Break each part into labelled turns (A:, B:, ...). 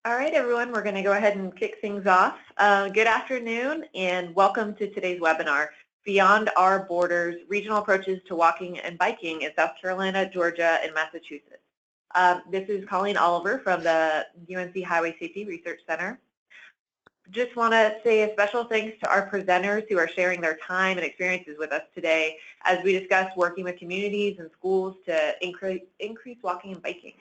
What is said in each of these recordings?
A: All right, everyone, we're going to go ahead and kick things off. Good afternoon and welcome to today's webinar, Beyond Our Borders, Regional Approaches to Walking and Biking in South Carolina, Georgia, and Massachusetts. This is Colleen Oliver from the UNC Highway Safety Research Center. Just want to say a special thanks to our presenters who are sharing their time and experiences with us today as we discuss working with communities and schools to increase walking and biking.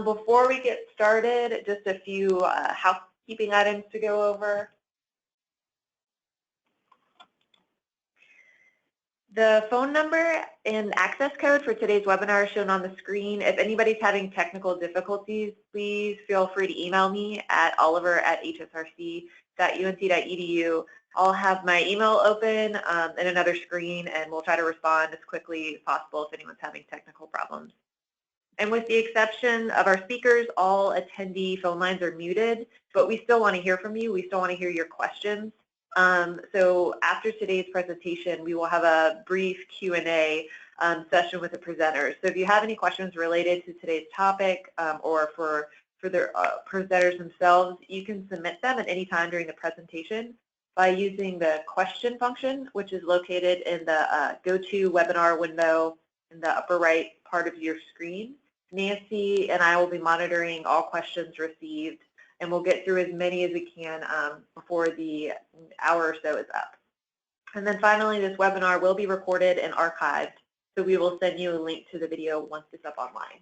A: Before we get started, just a few housekeeping items to go over. The phone number and access code for today's webinar is shown on the screen. If anybody's having technical difficulties, please feel free to email me at oliver@hsrc.unc.edu. I'll have my email open in another screen, and we'll try to respond as quickly as possible if anyone's having technical problems. And with the exception of our speakers, all attendee phone lines are muted, but we still want to hear from you. We still want to hear your questions. So after today's presentation, we will have a brief Q&A session with the presenters. So if you have any questions related to today's topic or for the presenters themselves, you can submit them at any time during the presentation by using the question function, which is located in the GoToWebinar window in the upper right part of your screen. Nancy and I will be monitoring all questions received, and we'll get through as many as we can before the hour or so is up. And then finally, this webinar will be recorded and archived, so we will send you a link to the video once it's up online.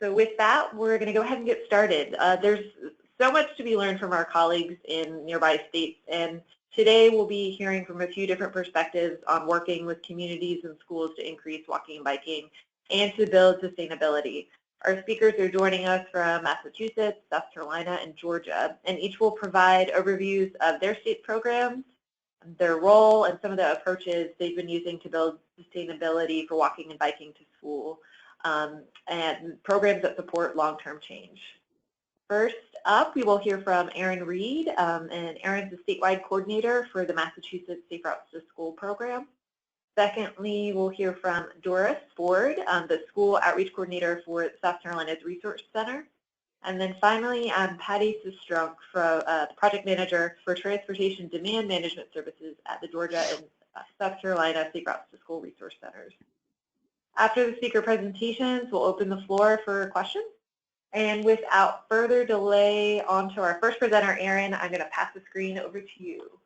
A: So with that, we're going to go ahead and get started. There's so much to be learned from our colleagues in nearby states, and today we'll be hearing from a few different perspectives on working with communities and schools to increase walking and biking and to build sustainability. Our speakers are joining us from Massachusetts, South Carolina, and Georgia, and each will provide overviews of their state programs, their role, and some of the approaches they've been using to build sustainability for walking and biking to school, and programs that support long-term change. First up, we will hear from Erin Reed, and Erin's the statewide coordinator for the Massachusetts Safe Routes to School program. Secondly, we'll hear from Doris Ford, the school outreach coordinator for South Carolina's Resource Center. And then finally, Patti Sistrunk, the project manager for transportation demand management services at the Georgia and South Carolina Safe Routes to School Resource Centers. After the speaker presentations, we'll open the floor for questions. And without further delay, on to our first presenter, Erin. I'm going to pass the screen over to you.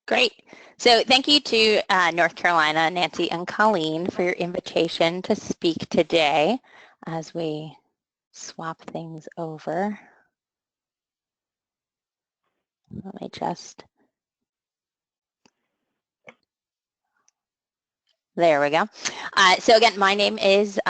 B: Great. So thank you to North Carolina, Nancy and Colleen, for your invitation to speak today as we swap things over. Let me just, there we go. So again, my name is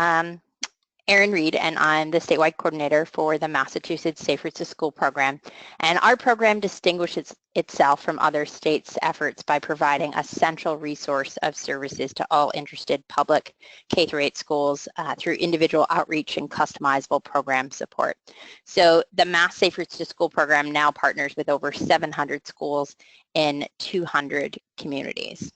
B: Erin Reed, and I'm the statewide coordinator for the Massachusetts Safe Routes to School program. And our program distinguishes itself from other states' efforts by providing a central resource of services to all interested public K-8 schools through individual outreach and customizable program support. So the Mass Safe Routes to School program now partners with over 700 schools in 200 communities.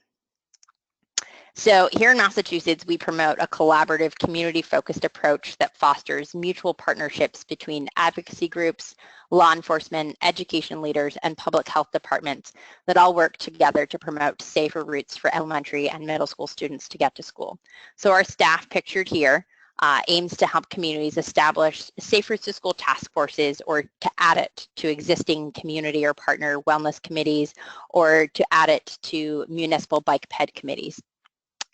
B: So here in Massachusetts, we promote a collaborative, community-focused approach that fosters mutual partnerships between advocacy groups, law enforcement, education leaders, and public health departments that all work together to promote safer routes for elementary and middle school students to get to school. So our staff, pictured here, aims to help communities establish safe routes to school task forces, or to add it to existing community or partner wellness committees, or to add it to municipal bike ped committees.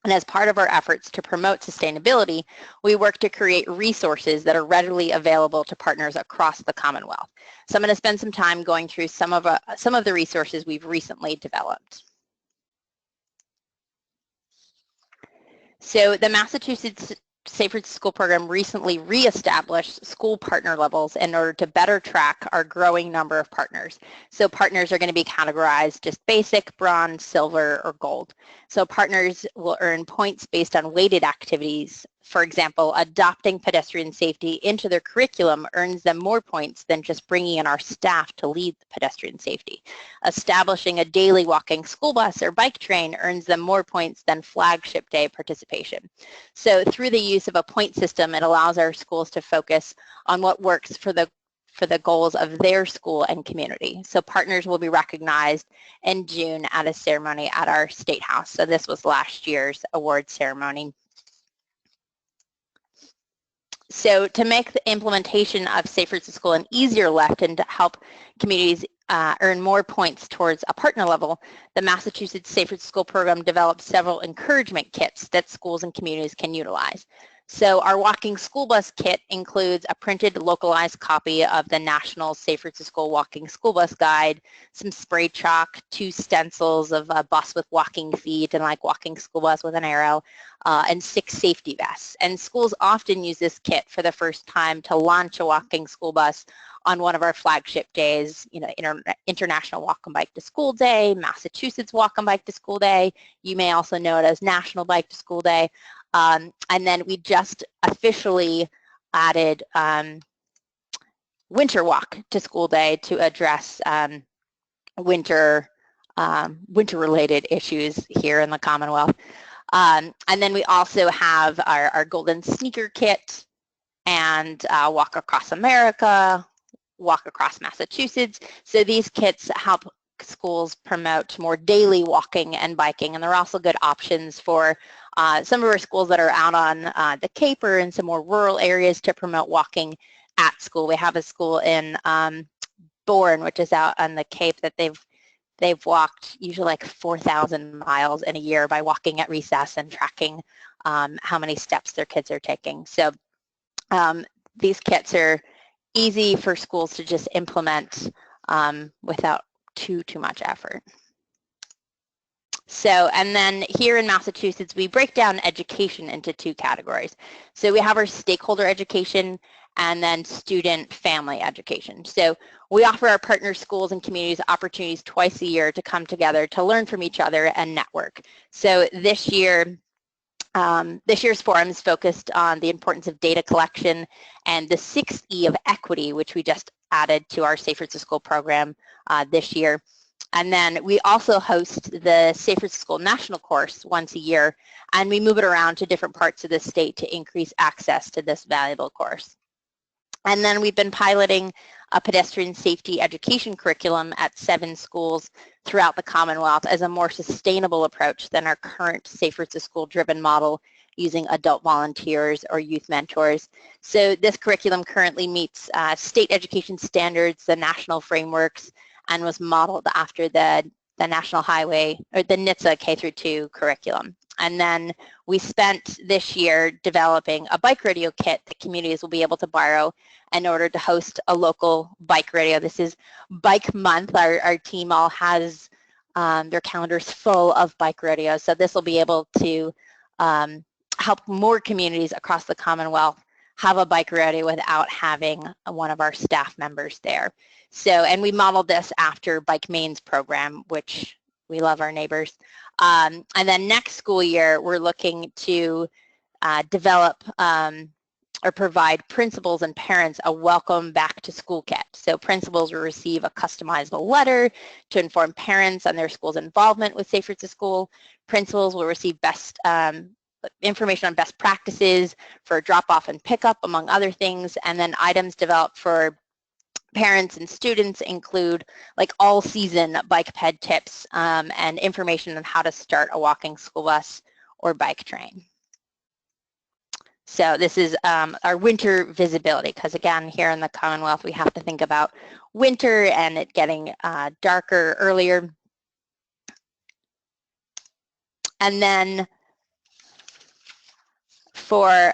B: And as part of our efforts to promote sustainability, we work to create resources that are readily available to partners across the Commonwealth. So I'm going to spend some time going through some of the resources we've recently developed. So the Massachusetts Safe Routes to School program recently reestablished school partner levels in order to better track our growing number of partners. So partners are going to be categorized just basic, bronze, silver, or gold. So partners will earn points based on weighted activities For example, adopting pedestrian safety into their curriculum earns them more points than just bringing in our staff to lead pedestrian safety. Establishing a daily walking school bus or bike train earns them more points than flagship day participation. So through the use of a point system, it allows our schools to focus on what works for the goals of their school and community. So partners will be recognized in June at a ceremony at our State House. So this was last year's award ceremony. So to make the implementation of Safe Routes to School an easier lift and to help communities earn more points towards a partner level, the Massachusetts Safe Routes to School program developed several encouragement kits that schools and communities can utilize. So our walking school bus kit includes a printed localized copy of the National Safe Routes to School Walking School Bus Guide, some spray chalk, 2 stencils of a bus with walking feet and like walking school bus with an arrow, and 6 safety vests. And schools often use this kit for the first time to launch a walking school bus on one of our flagship days, you know, International Walk and Bike to School Day, Massachusetts Walk and Bike to School Day. You may also know it as National Bike to School Day. And then we just officially added Winter Walk to School Day to address winter-related issues here in the Commonwealth. And then we also have our Golden Sneaker Kit and Walk Across America, Walk Across Massachusetts. So these kits help schools promote more daily walking and biking, and they're also good options for some of our schools that are out on the Cape or in some more rural areas to promote walking at school. We have a school in Bourne, which is out on the Cape, that they've walked usually like 4,000 miles in a year by walking at recess and tracking how many steps their kids are taking. So these kits are easy for schools to just implement without too much effort. So, and then here in Massachusetts, we break down education into 2 categories. So we have our stakeholder education and then student family education. So we offer our partner schools and communities opportunities twice a year to come together to learn from each other and network. So this year's forum is focused on the importance of data collection and the 6th E of equity, which we just added to our Safe Routes to School program this year. And then we also host the Safe Routes to School national course once a year, and we move it around to different parts of the state to increase access to this valuable course. And then we've been piloting a pedestrian safety education curriculum at 7 schools throughout the Commonwealth as a more sustainable approach than our current Safe Routes to School driven model using adult volunteers or youth mentors. So this curriculum currently meets state education standards, the national frameworks, and was modeled after the National Highway, or the NHTSA K-2 curriculum. And then we spent this year developing a bike radio kit that communities will be able to borrow in order to host a local bike radio. This is Bike Month. Our team all has their calendars full of bike radios. So this will be able to help more communities across the Commonwealth have a bike radio without having one of our staff members there. So, and we modeled this after Bike Maine's program, which we love our neighbors. And then next school year, we're looking to develop or provide principals and parents a welcome back to school kit. So principals will receive a customizable letter to inform parents on their school's involvement with Safe Routes to School. Principals will receive information on best practices for drop-off and pickup, among other things, and then items developed for parents and students include like all-season bike ped tips and information on how to start a walking school bus or bike train. So this is our winter visibility, because again, here in the Commonwealth, we have to think about winter and it getting darker earlier. And then for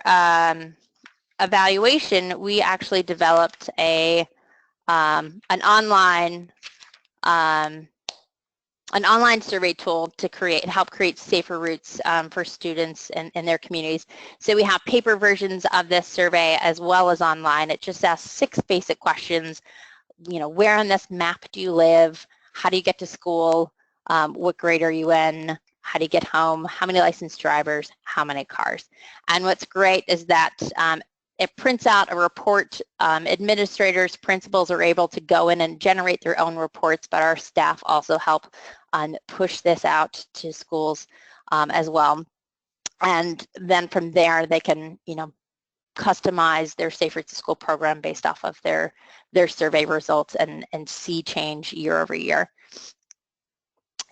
B: evaluation, we actually developed an online survey tool to help create safer routes for students in their communities. So we have paper versions of this survey as well as online. It just asks 6 basic questions. You know, where on this map do you live? How do you get to school? What grade are you in? how do you get home, how many licensed drivers, how many cars. And what's great is that it prints out a report. Administrators, principals are able to go in and generate their own reports, but our staff also help push this out to schools as well. And then from there, they can, customize their Safe Routes to School program based off of their survey results and see change year over year.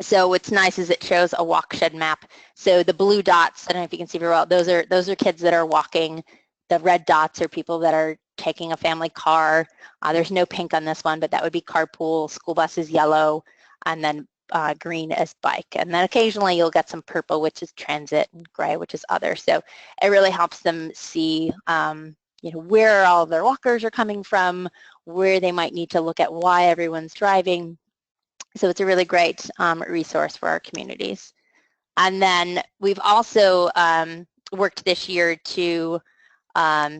B: So what's nice is it shows a walk shed map. So the blue dots, I don't know if you can see very well, those are kids that are walking. The red dots are people that are taking a family car. There's no pink on this one, but that would be carpool. School bus is yellow, and then green is bike. And then occasionally you'll get some purple, which is transit, and gray, which is other. So it really helps them see where all their walkers are coming from, where they might need to look at why everyone's driving. So it's a really great resource for our communities. And then we've also worked this year to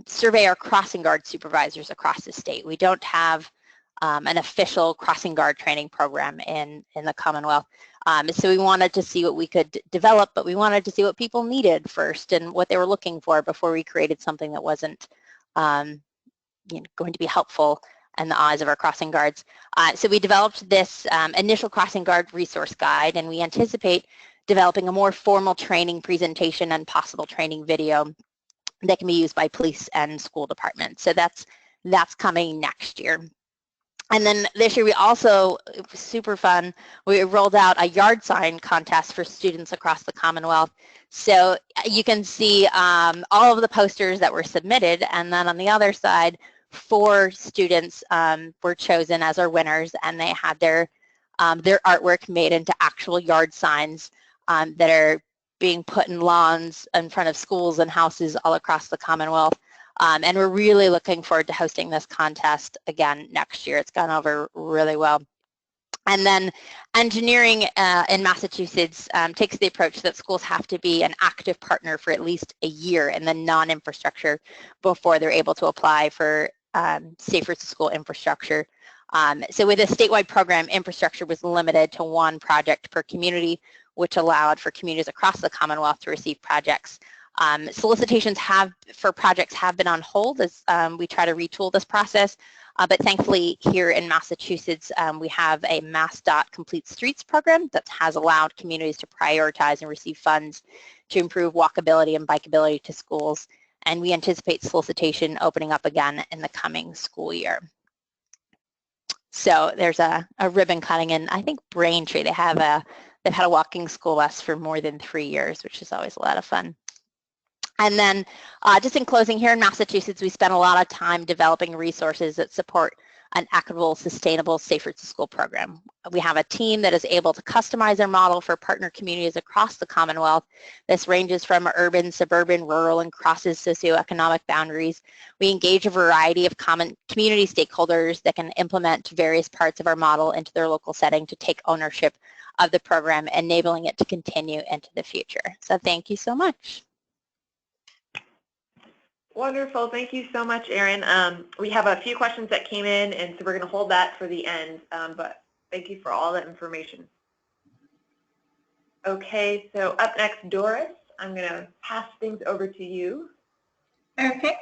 B: survey our crossing guard supervisors across the state. We don't have an official crossing guard training program in the Commonwealth. So we wanted to see what we could develop, but we wanted to see what people needed first and what they were looking for before we created something that wasn't going to be helpful in the eyes of our crossing guards. So we developed this initial crossing guard resource guide, and we anticipate developing a more formal training presentation and possible training video that can be used by police and school departments. So that's coming next year. And then this year we also, it was super fun, we rolled out a yard sign contest for students across the Commonwealth. So you can see all of the posters that were submitted, and then on the other side, 4 students were chosen as our winners, and they had their artwork made into actual yard signs that are being put in lawns in front of schools and houses all across the Commonwealth. And we're really looking forward to hosting this contest again next year. It's gone over really well. And then engineering in Massachusetts takes the approach that schools have to be an active partner for at least a year in the non-infrastructure before they're able to apply for Safe Routes to School infrastructure. So with a statewide program, infrastructure was limited to 1 project per community, which allowed for communities across the Commonwealth to receive projects. Solicitations for projects have been on hold as we try to retool this process, but thankfully here in Massachusetts we have a MassDOT Complete Streets program that has allowed communities to prioritize and receive funds to improve walkability and bikeability to schools, and we anticipate solicitation opening up again in the coming school year. So there's a ribbon cutting in, I think, Braintree. They've had a walking school bus for more than 3 years, which is always a lot of fun. And then just in closing, here in Massachusetts, we spent a lot of time developing resources that support an equitable, sustainable, Safe Routes to School program. We have a team that is able to customize their model for partner communities across the Commonwealth. This ranges from urban, suburban, rural, and crosses socioeconomic boundaries. We engage a variety of common community stakeholders that can implement various parts of our model into their local setting to take ownership of the program, enabling it to continue into the future. So thank you so much.
A: Wonderful. Thank you so much, Erin. We have a few questions that came in, and so we're going to hold that for the end, but thank you for all that information. Okay, so up next, Doris, I'm going to pass things over to you.
C: Okay.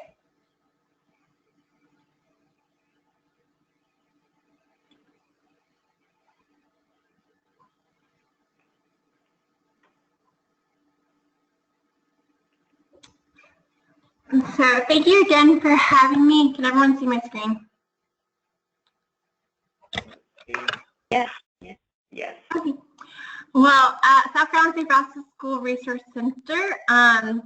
C: So thank you again for having me. Can everyone see my screen?
A: Yes. Yes.
C: Okay. Well, at South Carolina Safe Routes to School Resource Center,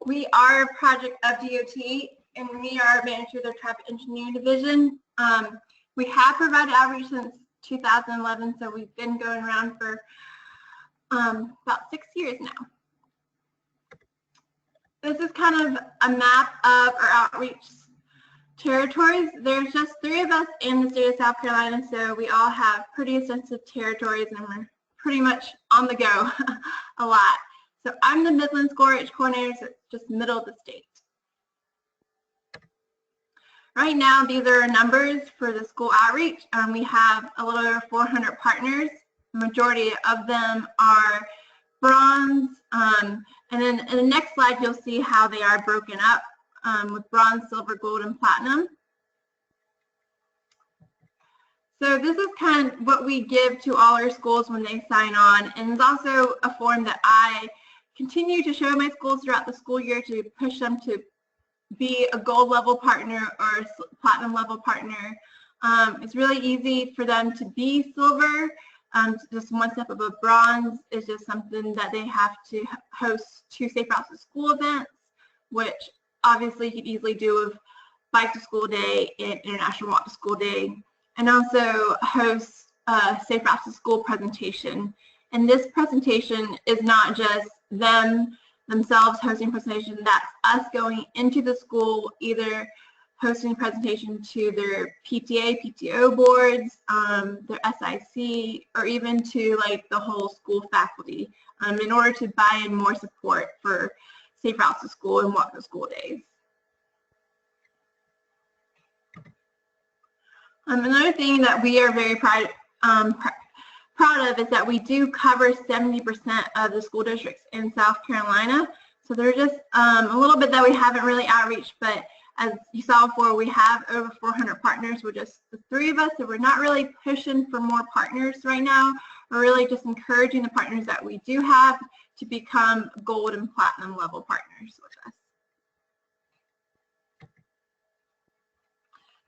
C: we are a project of DOT, and we are managed through their Traffic Engineering Division. We have provided outreach since 2011, so we've been going around for about 6 years now. This is kind of a map of our outreach territories. There's just 3 of us in the state of South Carolina, so we all have pretty extensive territories, and we're pretty much on the go a lot. So I'm the Midland School Outreach Coordinator, so it's just middle of the state. Right now, these are our numbers for the school outreach. We have a little over 400 partners. The majority of them are bronze, and then in the next slide you'll see how they are broken up with bronze, silver, gold, and platinum. So this is kind of what we give to all our schools when they sign on, and it's also a form that I continue to show my schools throughout the school year to push them to be a gold level partner or a platinum level partner. It's really easy for them to be silver. Just one step above bronze is just something that they have to host 2 Safe Routes to School events, which obviously you could easily do with Bike to School Day and International Walk to School Day, and also host a Safe Routes to School presentation. And this presentation is not just themselves hosting a presentation, that's us going into the school, either hosting a presentation to their PTA, PTO boards, their SIC, or even to like the whole school faculty in order to buy in more support for Safe Routes to School and Walk to School days. Another thing that we are very proud of is that we do cover 70% of the school districts in South Carolina. So there's just a little bit that we haven't really outreached, but as you saw before, we have over 400 partners with just the 3 of us, so we're not really pushing for more partners right now. We're really just encouraging the partners that we do have to become gold and platinum level partners with us.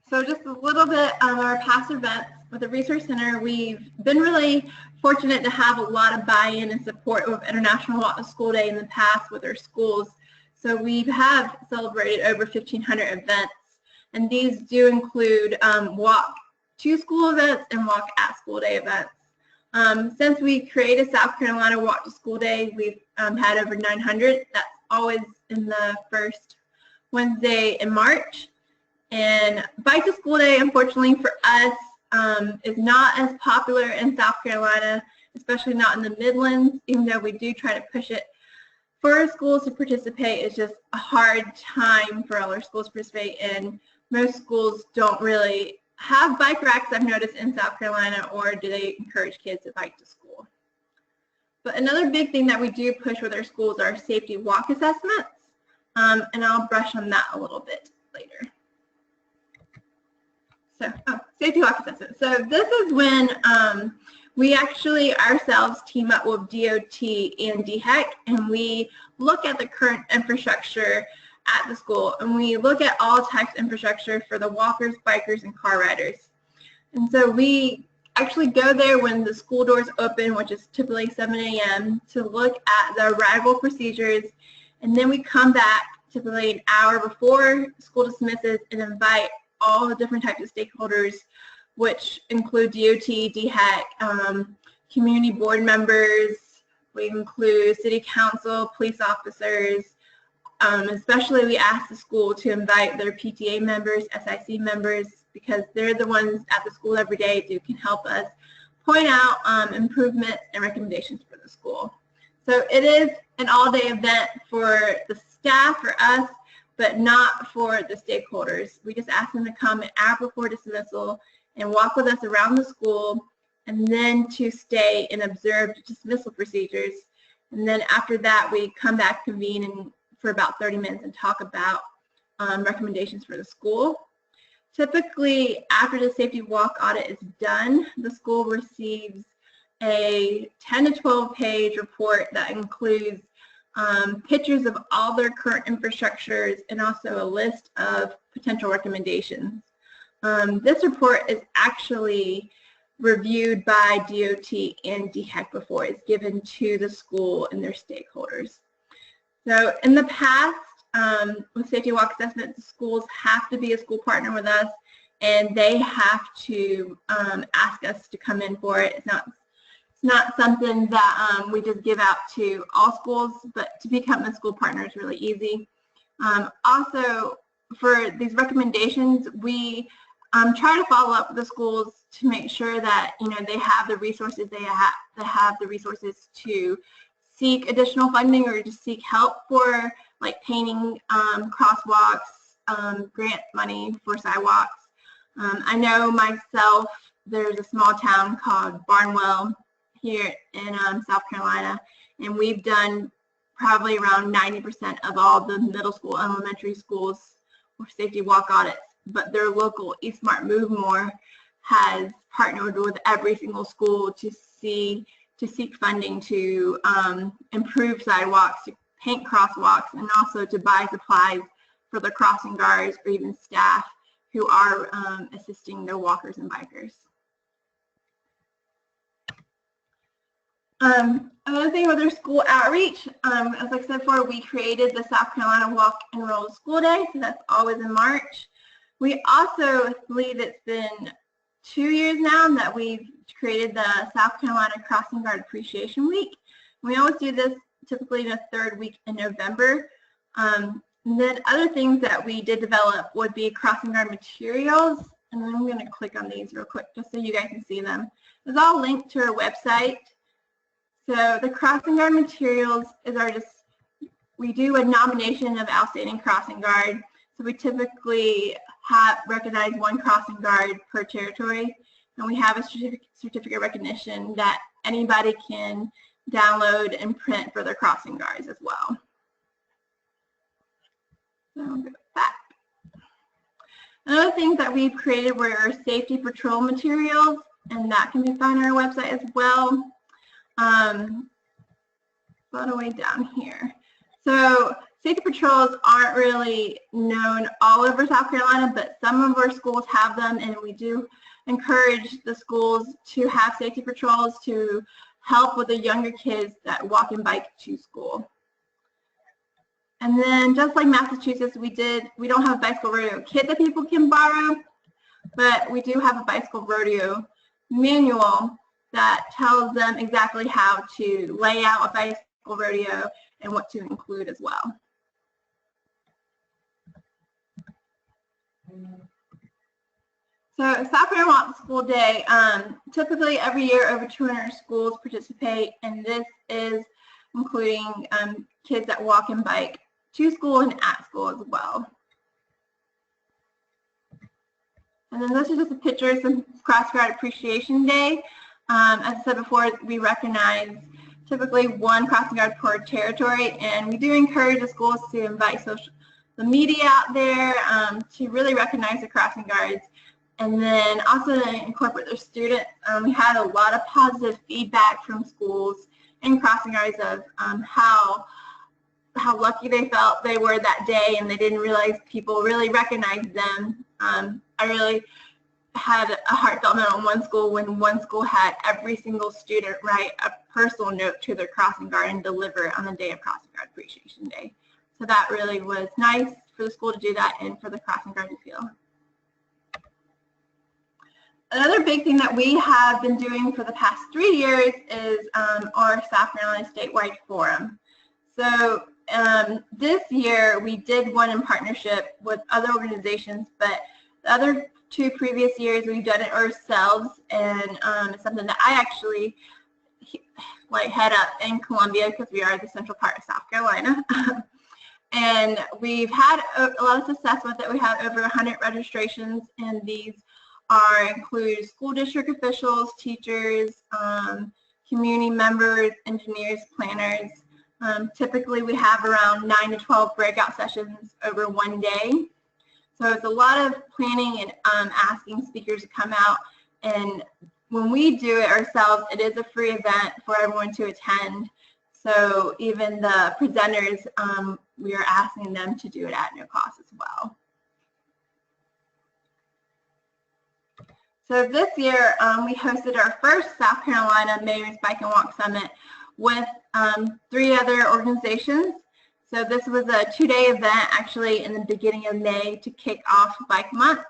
C: So just a little bit of our past events. With the Resource Center, we've been really fortunate to have a lot of buy-in and support with International Walk to School Day in the past with our schools. So we have celebrated over 1,500 events, and these do include walk to school events and walk at school day events. Since we created South Carolina Walk to School Day, we've had over 900. That's always in the first Wednesday in March. And Bike to School Day, unfortunately for us, is not as popular in South Carolina, especially not in the Midlands, even though we do try to push it for our schools to participate. It's just a hard time for all our schools to participate in. Most schools don't really have bike racks, I've noticed, in South Carolina, or do they encourage kids to bike to school. But another big thing that we do push with our schools are safety walk assessments, and I'll brush on that a little bit later. So, safety walk assessment. So this is when we actually ourselves team up with DOT and DHEC, and we look at the current infrastructure at the school, and we look at all types of infrastructure for the walkers, bikers, and car riders. And so we actually go there when the school doors open, which is typically 7 a.m., to look at the arrival procedures, and then we come back typically an hour before school dismisses and invite all the different types of stakeholders, which include DOT, DHEC, community board members. We include city council, police officers. Especially we ask the school to invite their PTA members, SIC members, because they're the ones at the school every day who can help us point out improvements and recommendations for the school. So it is an all-day event for the staff, for us, but not for the stakeholders. We just ask them to come an hour before dismissal and walk with us around the school, and then to stay and observe dismissal procedures. And then after that, we come back, convene for about 30 minutes and talk about recommendations for the school. Typically, after the safety walk audit is done, the school receives a 10 to 12 page report that includes pictures of all their current infrastructures and also a list of potential recommendations. This report is actually reviewed by DOT and DHEC before it's given to the school and their stakeholders. So in the past, with safety walk assessments, the schools have to be a school partner with us, and they have to ask us to come in for it. It's not something that we just give out to all schools, but to become a school partner is really easy. Also, for these recommendations, we try to follow up with the schools to make sure that they have the resources they have the resources to seek additional funding or to seek help for like painting crosswalks, grant money for sidewalks. I know myself, there's a small town called Barnwell here in South Carolina, and we've done probably around 90% of all the middle school, elementary schools for safety walk audits. But their local eSmart Move More has partnered with every single school to seek funding to improve sidewalks, to paint crosswalks, and also to buy supplies for the crossing guards or even staff who are assisting the walkers and bikers. Another thing with our school outreach, as I said before, we created the South Carolina Walk and Roll School Day, so that's always in March. We also believe it's been 2 years now that we've created the South Carolina Crossing Guard Appreciation Week. We always do this typically in the 3rd week in November. And then other things that we did develop would be crossing guard materials, and then I'm going to click on these real quick just so you guys can see them. It's all linked to our website. So the crossing guard materials is we do a nomination of outstanding crossing guard. So we typically recognize 1 crossing guard per territory, and we have a certificate recognition that anybody can download and print for their crossing guards as well. So I'll go back. Another thing that we've created were our safety patrol materials, and that can be found on our website as well. All the way down here. So safety patrols aren't really known all over South Carolina, but some of our schools have them, and we do encourage the schools to have safety patrols to help with the younger kids that walk and bike to school. And then just like Massachusetts, we don't have a bicycle rodeo kit that people can borrow, but we do have a bicycle rodeo manual that tells them exactly how to lay out a bicycle rodeo and what to include as well. So South Carolina Walk School Day, typically every year over 200 schools participate, and this is including kids that walk and bike to school and at school as well. And then this is just a picture of some Cross Guard Appreciation Day. As I said before, we recognize typically 1 crossing guard per territory, and we do encourage the schools to invite the media out there to really recognize the crossing guards, and then also to incorporate their students. We had a lot of positive feedback from schools and crossing guards of how lucky they felt they were that day, and they didn't realize people really recognized them. I really had a heartfelt moment on one school when one school had every single student write a personal note to their crossing guard and deliver it on the day of Crossing Guard Appreciation Day. So that really was nice for the school to do that and for the crossing guard to feel. Another big thing that we have been doing for the past 3 years is our South Carolina Statewide Forum. So this year we did one in partnership with other organizations, but the other 2 previous years we've done it ourselves, and it's something that I actually head up in Columbia because we are the central part of South Carolina. And we've had a lot of success with it. We have over 100 registrations, and these include school district officials, teachers, community members, engineers, planners. Typically we have around 9 to 12 breakout sessions over 1 day. So it's a lot of planning and asking speakers to come out, and when we do it ourselves, it is a free event for everyone to attend. So even the presenters, we are asking them to do it at no cost as well. So this year we hosted our first South Carolina Mayor's Bike and Walk Summit with 3 other organizations. So this was a 2-day event actually in the beginning of May to kick off Bike Month.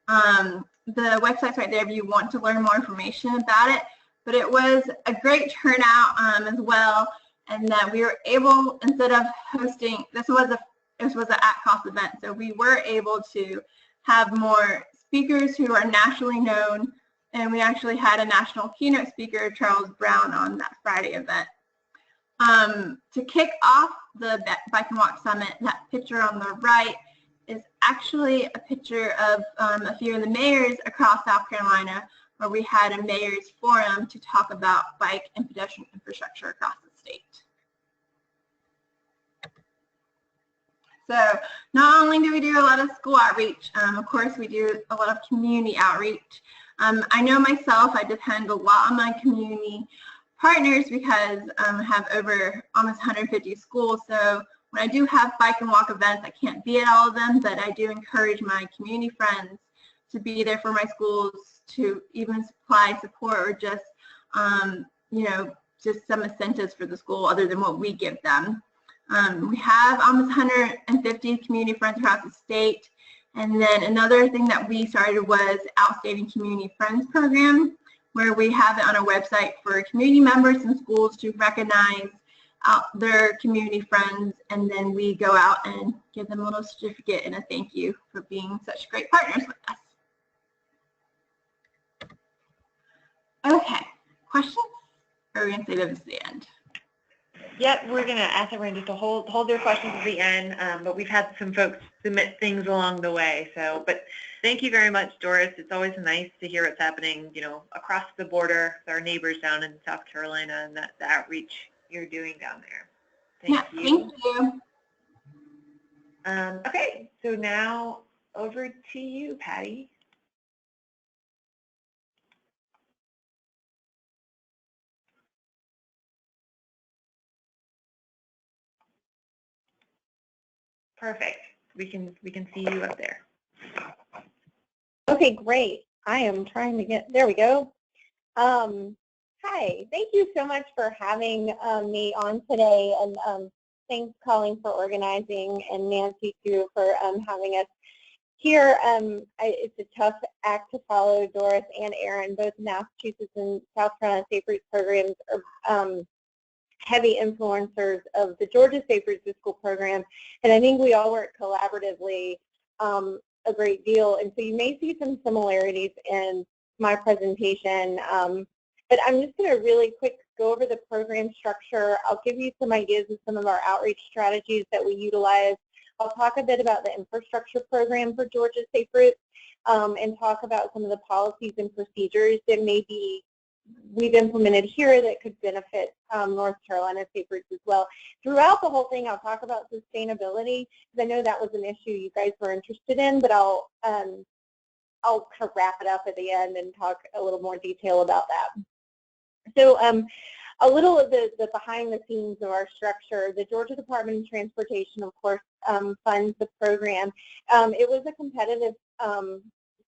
C: The website's right there if you want to learn more information about it. But it was a great turnout as well, and that we were able, instead of hosting, this was an at-cost event, so we were able to have more speakers who are nationally known, and we actually had a national keynote speaker, Charles Brown, on that Friday event. To kick off the Bike and Walk Summit, that picture on the right is actually a picture of a few of the mayors across South Carolina, where we had a mayor's forum to talk about bike and pedestrian infrastructure across the state. So not only do we do a lot of school outreach, of course we do a lot of community outreach. I know myself, I depend a lot on my community partners because I have over almost 150 schools. So when I do have bike and walk events, I can't be at all of them, but I do encourage my community friends to be there for my schools, to even supply support or just, you know, just some incentives for the school other than what we give them. We have almost 150 community friends across the state. And then another thing that we started was Outstanding Community Friends Program, where we have it on our website for community members and schools to recognize their community friends, and then we go out and give them a little certificate and a thank you for being such great partners with us. Okay, questions? Or are we going to say those at the end?
A: Yep, we're going to ask everyone just to hold their questions at the end, but we've had some folks submit things along the way. So, but thank you very much, Doris. It's always nice to hear what's happening, you know, across the border with our neighbors down in South Carolina, and the outreach you're doing down there. Thank you.
C: Thank you.
A: Okay, so now over to you, Patti. Perfect. We can see you up there.
D: Okay, great. I am trying to get, there we go. Hi, thank you so much for having me on today, and thanks Colleen for organizing and Nancy too for having us here. It's a tough act to follow. Doris and Erin, both Massachusetts and South Carolina Safe Routes programs, are heavy influencers of the Georgia Safe Routes to School program, and I think we all work collaboratively a great deal, and so you may see some similarities in my presentation, but I'm just going to really quick go over the program structure. I'll give you some ideas of some of our outreach strategies that we utilize. I'll talk a bit about the infrastructure program for Georgia Safe Routes, and talk about some of the policies and procedures that maybe we've implemented here that could benefit North Carolina Safe Routes as well. Throughout the whole thing, I'll talk about sustainability, because I know that was an issue you guys were interested in, but I'll kind of wrap it up at the end and talk a little more detail about that. So a little of the behind the scenes of our structure. The Georgia Department of Transportation, of course, funds the program. It was a competitive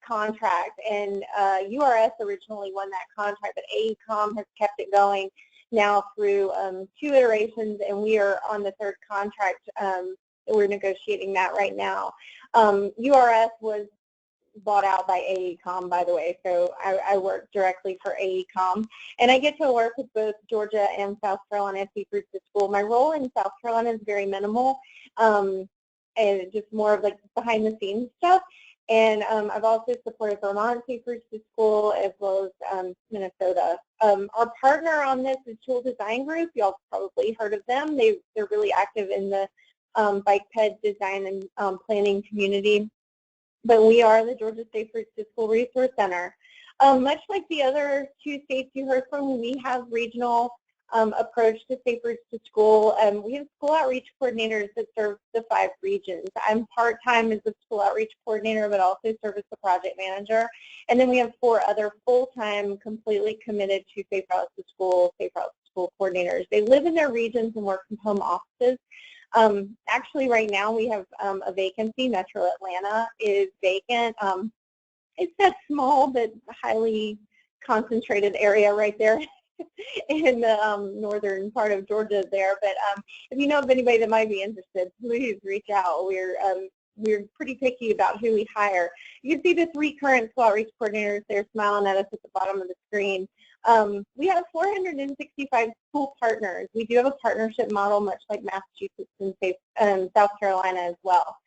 D: contract, and URS originally won that contract, but AECOM has kept it going now through 2 iterations, and we are on the 3rd contract. We're negotiating that right now. URS was bought out by AECOM, by the way, so I work directly for AECOM, and I get to work with both Georgia and South Carolina Safe Routes to School. My role in South Carolina is very minimal, and just more of like behind the scenes stuff. And I've also supported Vermont Safe Routes to School as well as Minnesota. Our partner on this is Tool Design Group. Y'all probably heard of them. They're really active in the bike ped design and planning community. But we are the Georgia Safe Routes to School Resource Center. Much like the other 2 states you heard from, we have regional approach to Safe Routes to School. We have school outreach coordinators that serve the 5 regions. I'm part-time as a school outreach coordinator, but also serve as the project manager. And then we have 4 other full-time, completely committed to Safe Routes to School coordinators. They live in their regions and work from home offices. Actually, right now we have a vacancy. Metro Atlanta is vacant. It's that small but highly concentrated area right there in the northern part of Georgia there. But if you know of anybody that might be interested, please reach out. We're pretty picky about who we hire. You can see the 3 current school outreach coordinators there smiling at us at the bottom of the screen. We have 465 school partners. We do have a partnership model, much like Massachusetts and South Carolina as well.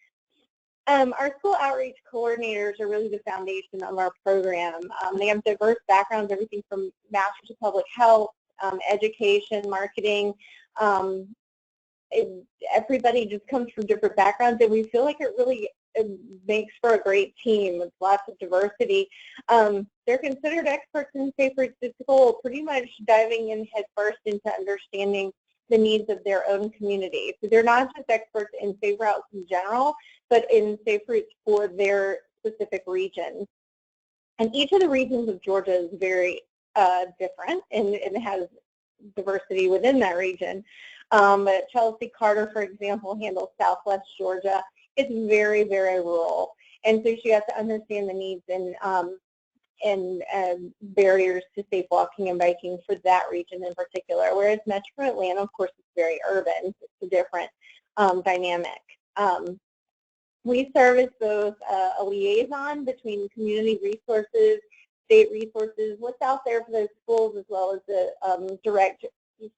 D: Our school outreach coordinators are really the foundation of our program. They have diverse backgrounds, everything from Master's of Public Health, education, marketing. Everybody just comes from different backgrounds, and we feel like it makes for a great team with lots of diversity. They're considered experts in Safe Routes to School, pretty much diving in head first into understanding the needs of their own community. So they're not just experts in safe routes in general, but in safe routes for their specific region. And each of the regions of Georgia is very different and has diversity within that region. Chelsea Carter, for example, handles Southwest Georgia. It's very, very rural. And so she has to understand the needs and barriers to safe walking and biking for that region in particular, whereas Metro Atlanta, of course, is very urban. It's a different dynamic. We serve as both a liaison between community resources, state resources, what's out there for those schools, as well as the direct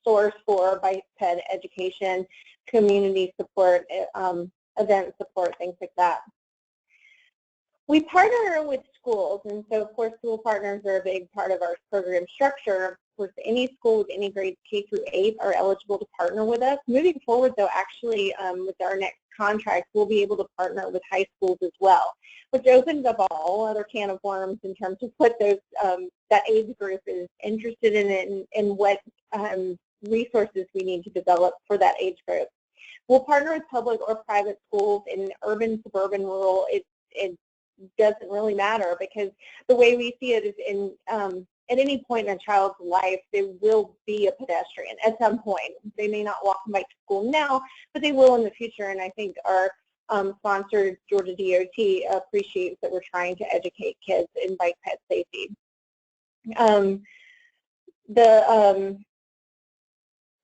D: source for bike ped education, community support, event support, things like that. We partner with schools, and so of course school partners are a big part of our program structure. Of course, any school with any grades K through 8 are eligible to partner with us. Moving forward, though, actually with our next contract, we'll be able to partner with high schools as well, which opens up a whole other can of worms in terms of what those that age group is interested in and what resources we need to develop for that age group. We'll partner with public or private schools in urban, suburban, rural. It doesn't really matter, because the way we see it is in at any point in a child's life, they will be a pedestrian at some point. They may not walk and bike to school now, but they will in the future. And I think our sponsored Georgia DOT appreciates that we're trying to educate kids in bike ped safety.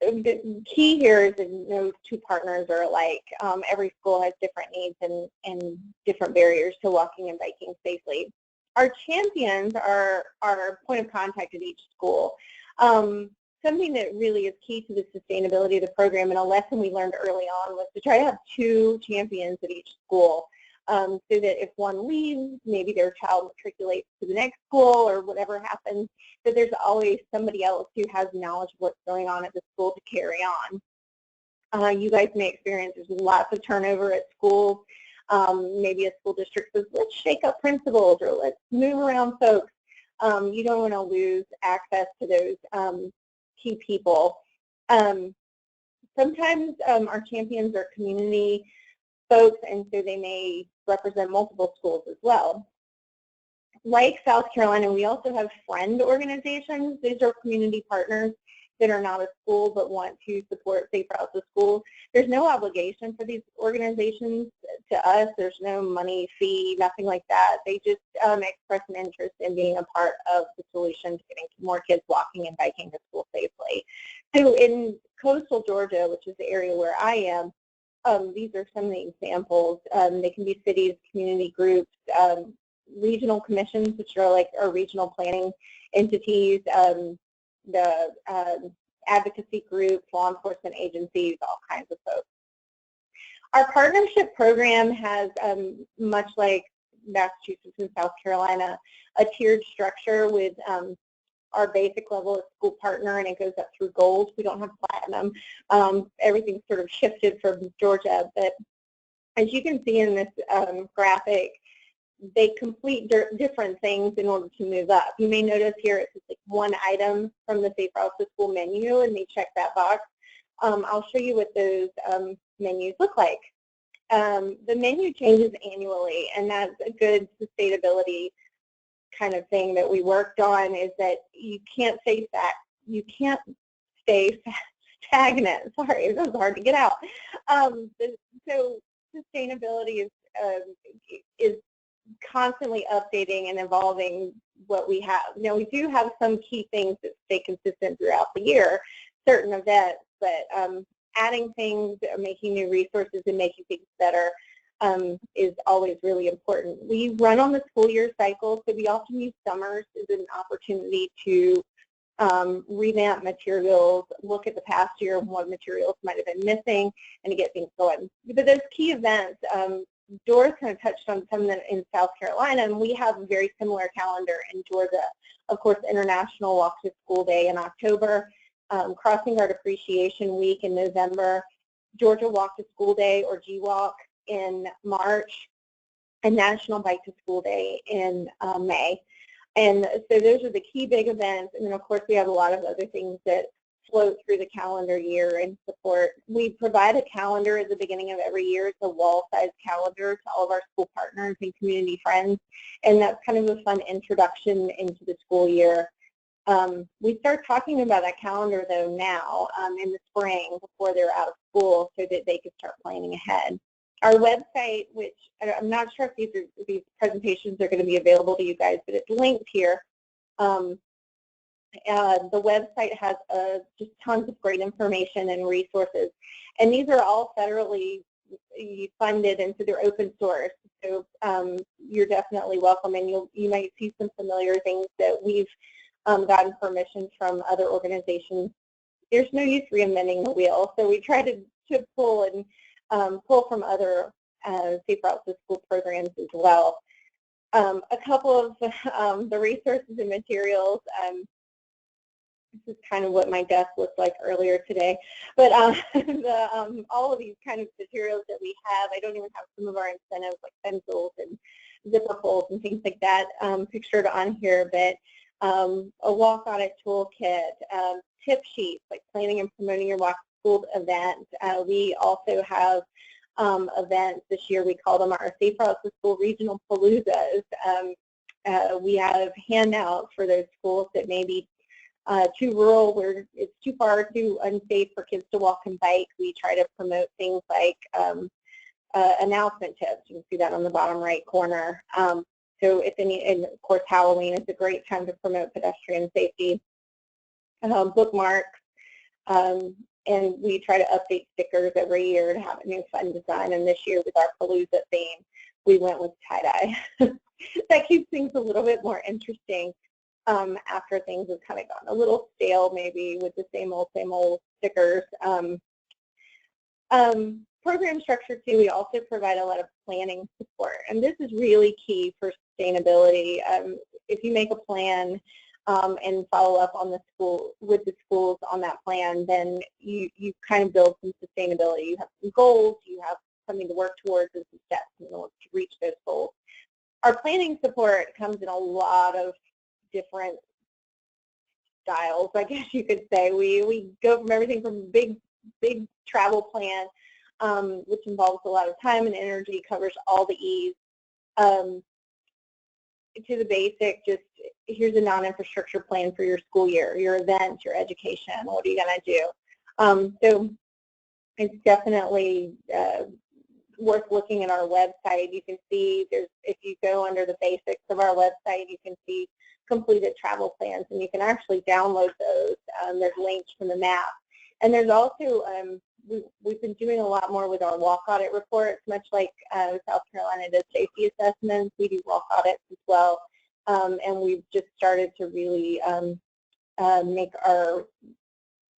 D: The key here is that no two partners are alike. Every school has different needs and different barriers to walking and biking safely. Our champions are our point of contact at each school. Something that really is key to the sustainability of the program, and a lesson we learned early on, was to try to have 2 champions at each school, so that if one leaves, maybe their child matriculates to the next school or whatever happens, that there's always somebody else who has knowledge of what's going on at the school to carry on. You guys may experience there's lots of turnover at schools. Maybe a school district says, let's shake up principals, or let's move around folks. You don't want to lose access to those key people. Sometimes our champions are community folks, and so they may represent multiple schools as well. Like South Carolina, we also have friend organizations. These are community partners that are not a school but want to support safe routes to schools. There's no obligation for these organizations to us. There's no money fee, nothing like that. They just express an interest in being a part of the solution to getting more kids walking and biking to school safely. So in coastal Georgia, which is the area where I am, these are some of the examples. They can be cities, community groups, regional commissions, which are like our regional planning entities, the advocacy groups, law enforcement agencies, all kinds of folks. Our partnership program has, much like Massachusetts and South Carolina, a tiered structure with our basic level of school partner, and it goes up through gold. We don't have platinum. Everything's sort of shifted from Georgia, but as you can see in this graphic, they complete different things in order to move up. You may notice here it's just like one item from the Safe Routes to School menu, and they check that box. I'll show you what those menus look like. The menu changes annually, and that's a good sustainability kind of thing that we worked on, is that you can't stay stagnant. Sorry, it was hard to get out. So sustainability is constantly updating and evolving what we have. Now, we do have some key things that stay consistent throughout the year, certain events, but adding things, making new resources, and making things better is always really important. We run on the school year cycle, so we often use summers as an opportunity to revamp materials, look at the past year and what materials might have been missing, and to get things going. But those key events, Doris kind of touched on some of them in South Carolina, and we have a very similar calendar in Georgia. Of course, International Walk to School Day in October, Crossing Guard Appreciation Week in November, Georgia Walk to School Day, or GWalk, in March, and National Bike to School Day in May. And so those are the key big events. And then, of course, we have a lot of other things that float through the calendar year and support. We provide a calendar at the beginning of every year. It's a wall-sized calendar to all of our school partners and community friends, and that's kind of a fun introduction into the school year. We start talking about that calendar, though, now in the spring before they're out of school so that they can start planning ahead. Our website, which I'm not sure if these presentations are going to be available to you guys, but it's linked here. The website has just tons of great information and resources, and these are all federally funded, and so they're open source. So you're definitely welcome, and you might see some familiar things that we've gotten permission from other organizations. There's no use reinventing the wheel, so we try to pull from other Safe Routes to School programs as well. A couple of the resources and materials. This is kind of what my desk looked like earlier today, but all of these kind of materials that we have, I don't even have some of our incentives like pencils and zipper pulls and things like that pictured on here, but a walk audit toolkit, tip sheets like planning and promoting your walk to school event. We also have events this year. We call them our Safe Routes to School Regional Paloozas. We have handouts for those schools that may be too rural, where it's too far, too unsafe for kids to walk and bike. We try to promote things like announcement tips. You can see that on the bottom right corner. So if any, and of course Halloween is a great time to promote pedestrian safety. Bookmarks, and we try to update stickers every year to have a new fun design. And this year with our Palooza theme, we went with tie-dye. That keeps things a little bit more interesting after things have kind of gotten a little stale, maybe with the same old stickers. Program structure too, we also provide a lot of planning support, and this is really key for sustainability. If you make a plan and follow up on with the schools on that plan, then you kind of build some sustainability. You have some goals, you have something to work towards and some steps in order to reach those goals. Our planning support comes in a lot of different styles, I guess you could say. We go from everything from big travel plan, which involves a lot of time and energy, covers all the E's, to the basic, just here's a non-infrastructure plan for your school year, your events, your education, what are you going to do? So it's definitely worth looking at our website. You can see if you go under the basics of our website, you can see completed travel plans, and you can actually download those. There's links from the map. And there's also, we've been doing a lot more with our walk audit reports, much like South Carolina does safety assessments. We do walk audits as well. And we've just started to really make our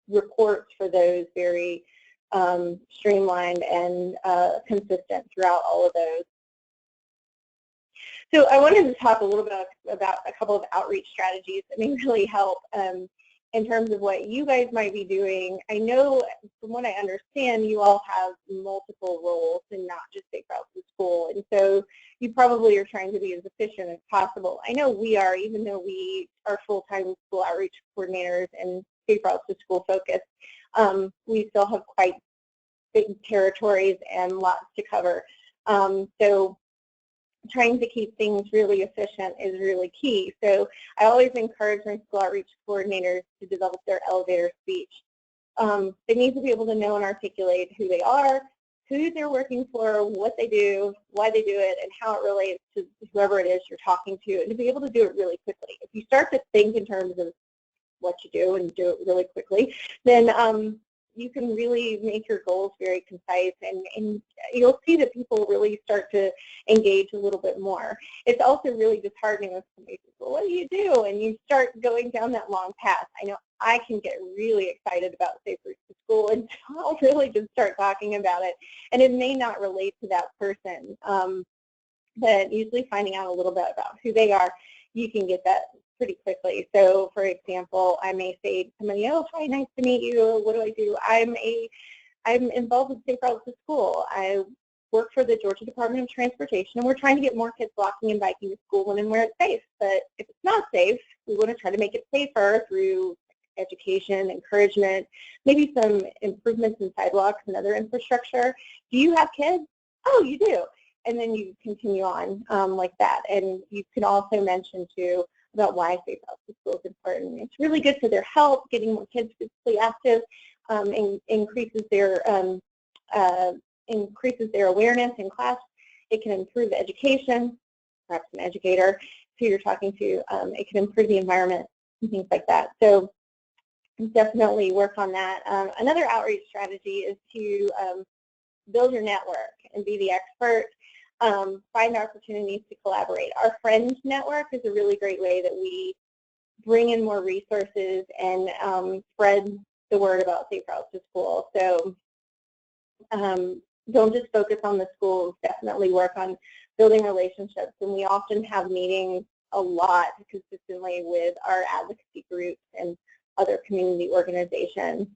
D: reports for those very streamlined and consistent throughout all of those. So I wanted to talk a little bit about a couple of outreach strategies that may really help in terms of what you guys might be doing. I know, from what I understand, you all have multiple roles and not just Safe Routes to School, and so you probably are trying to be as efficient as possible. I know we are, even though we are full-time school outreach coordinators and Safe Routes to School focused. We still have quite big territories and lots to cover. So trying to keep things really efficient is really key. So I always encourage my school outreach coordinators to develop their elevator speech. They need to be able to know and articulate who they are, who they're working for, what they do, why they do it, and how it relates to whoever it is you're talking to, and to be able to do it really quickly. If you start to think in terms of what you do and do it really quickly, then you can really make your goals very concise, and you'll see that people really start to engage a little bit more. It's also really disheartening when somebody says, well, what do you do? And you start going down that long path. I know I can get really excited about Safe Routes to School, and I'll really just start talking about it. And it may not relate to that person, but usually finding out a little bit about who they are, you can get that pretty quickly. So, for example, I may say to somebody, oh, hi, nice to meet you. What do I do? I'm involved with Safe Routes to School. I work for the Georgia Department of Transportation, and we're trying to get more kids walking and biking to school when and where it's safe. But if it's not safe, we want to try to make it safer through education, encouragement, maybe some improvements in sidewalks and other infrastructure. Do you have kids? Oh, you do. And then you continue on like that. And you can also mention too about why safe routes to school is important. It's really good for their health, getting more kids physically active, increases their awareness in class. It can improve education, perhaps an educator who you're talking to. It can improve the environment and things like that. So definitely work on that. Another outreach strategy is to build your network and be the expert. Find opportunities to collaborate. Our Friends Network is a really great way that we bring in more resources and spread the word about safe routes to school. So don't just focus on the schools, definitely work on building relationships. And we often have meetings a lot consistently with our advocacy groups and other community organizations.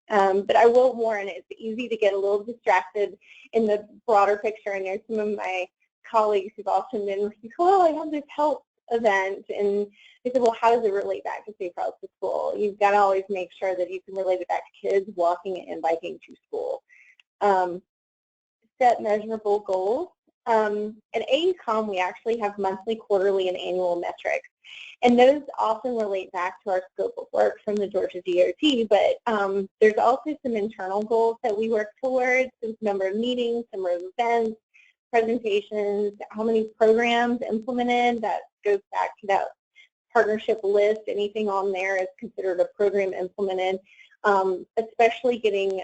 D: But I will warn, it's easy to get a little distracted in the broader picture. I know some of my colleagues who've often been like, oh, I have this health event, and they said, well, how does it relate back to safe routes to school? You've got to always make sure that you can relate it back to kids walking and biking to school. Set measurable goals. At AECOM, we actually have monthly, quarterly, and annual metrics. And those often relate back to our scope of work from the Georgia DOT, but there's also some internal goals that we work towards, some number of meetings, number of events, presentations, how many programs implemented. That goes back to that partnership list. Anything on there is considered a program implemented, especially getting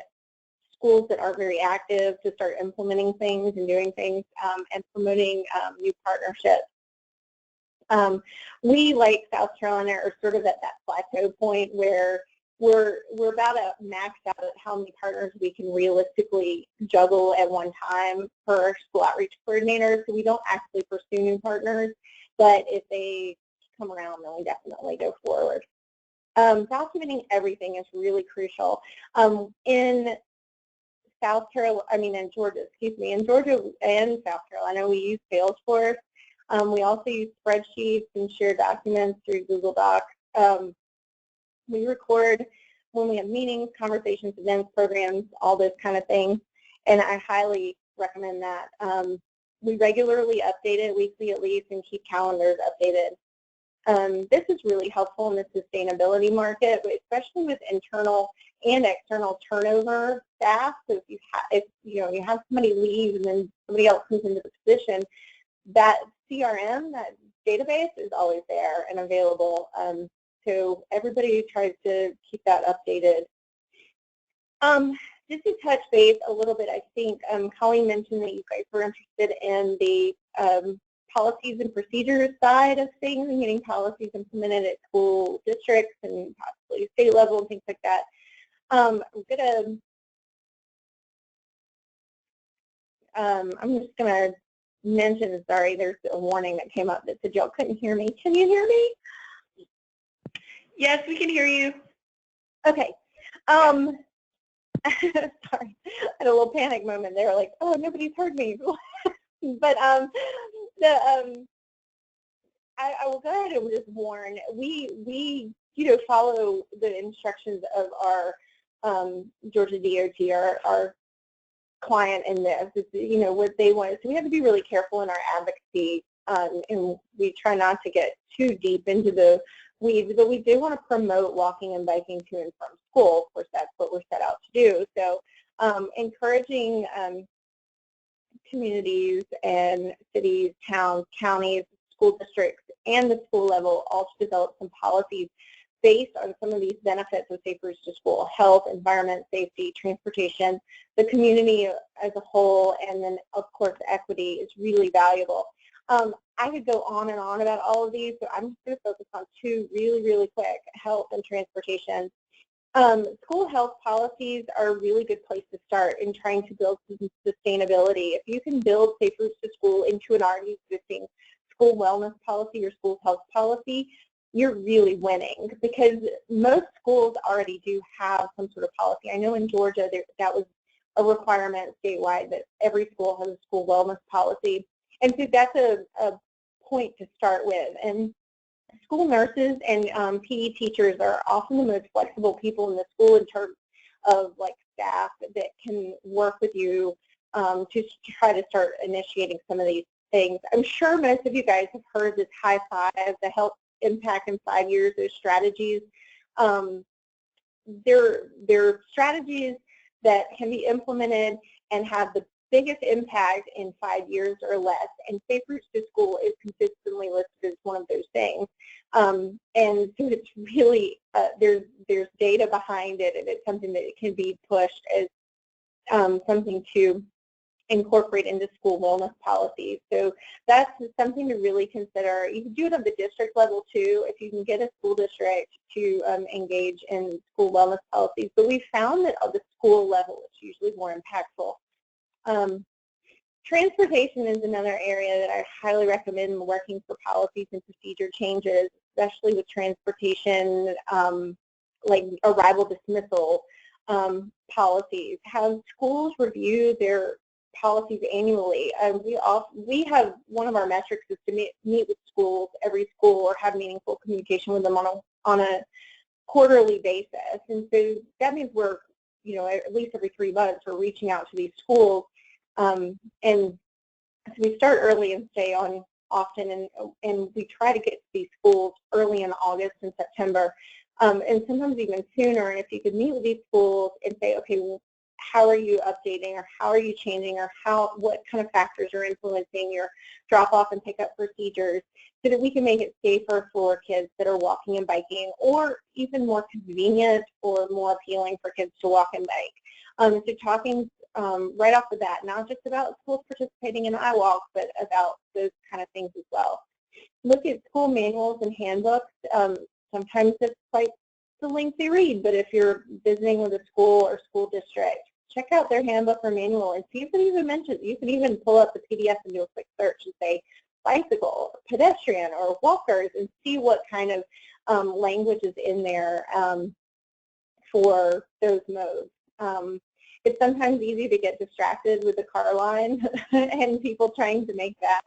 D: schools that aren't very active to start implementing things and doing things and promoting new partnerships. We, like South Carolina, are sort of at that plateau point where we're about to max out at how many partners we can realistically juggle at one time per school outreach coordinator. So we don't actually pursue new partners, but if they come around, then we definitely go forward. Documenting everything is really crucial. In Georgia and South Carolina, we use Salesforce. We also use spreadsheets and share documents through Google Docs. We record when we have meetings, conversations, events, programs, all those kind of things, and I highly recommend that. We regularly update it, weekly at least, and keep calendars updated. This is really helpful in the sustainability market, but especially with internal and external turnover staff. So if you have somebody leave and then somebody else comes into the position, that CRM, that database, is always there and available. So everybody tries to keep that updated. Just to touch base a little bit, I think Colleen mentioned that you guys were interested in the policies and procedures side of things and getting policies implemented at school districts and possibly state level and things like that. I'm just going to mention, sorry, there's a warning that came up that said y'all couldn't hear me. Can you hear me?
A: Yes, we can hear you.
D: Okay. Sorry, I had a little panic moment there, like, oh, nobody's heard me. But I will go ahead and just warn, we follow the instructions of our Georgia DOT, our client in this, is, what they want. So we have to be really careful in our advocacy, and we try not to get too deep into the weeds, but we do want to promote walking and biking to and from school. Of course, that's what we're set out to do. So encouraging communities and cities, towns, counties, school districts, and the school level all to develop some policies based on some of these benefits of safe routes to school: health, environment, safety, transportation, the community as a whole, and then, of course, equity is really valuable. I could go on and on about all of these, but I'm just going to focus on two really, really quick: health and transportation. School health policies are a really good place to start in trying to build some sustainability. If you can build safe routes to school into an already existing school wellness policy or school health policy, you're really winning, because most schools already do have some sort of policy. I know in Georgia that was a requirement statewide that every school has a school wellness policy, and so that's a point to start with. And School nurses and PE teachers are often the most flexible people in the school in terms of like staff that can work with you to try to start initiating some of these things. I'm sure most of you guys have heard this high five, the health impact in 5 years, those strategies. They're strategies that can be implemented and have the biggest impact in 5 years or less, and Safe Routes to School is consistently listed as one of those things. And so it's really, there's data behind it, and it's something that can be pushed as something to incorporate into school wellness policies. So that's something to really consider. You can do it at the district level too, if you can get a school district to engage in school wellness policies. But we found that at the school level, it's usually more impactful. Transportation is another area that I highly recommend working for policies and procedure changes, especially with transportation, like arrival dismissal policies. Have schools review their policies annually. We have, one of our metrics is to meet with schools, every school, or have meaningful communication with them on a quarterly basis. And so that means we're, you know, at least every 3 months, we're reaching out to these schools. And so we start early and stay on often, and we try to get to these schools early in August and September, and sometimes even sooner. And if you could meet with these schools and say, okay, well, how are you updating, or how are you changing, or what kind of factors are influencing your drop-off and pick-up procedures, so that we can make it safer for kids that are walking and biking, or even more convenient or more appealing for kids to walk and bike. So talking right off the bat, not just about schools participating in iWalk, but about those kind of things as well. Look at school manuals and handbooks. Sometimes it's quite a lengthy read, but if you're visiting with a school or school district, check out their handbook or manual and see if it even mentions. You can even pull up the PDF and do a quick search and say bicycle, pedestrian, or walkers, and see what kind of language is in there for those modes. It's sometimes easy to get distracted with the car line and people trying to make that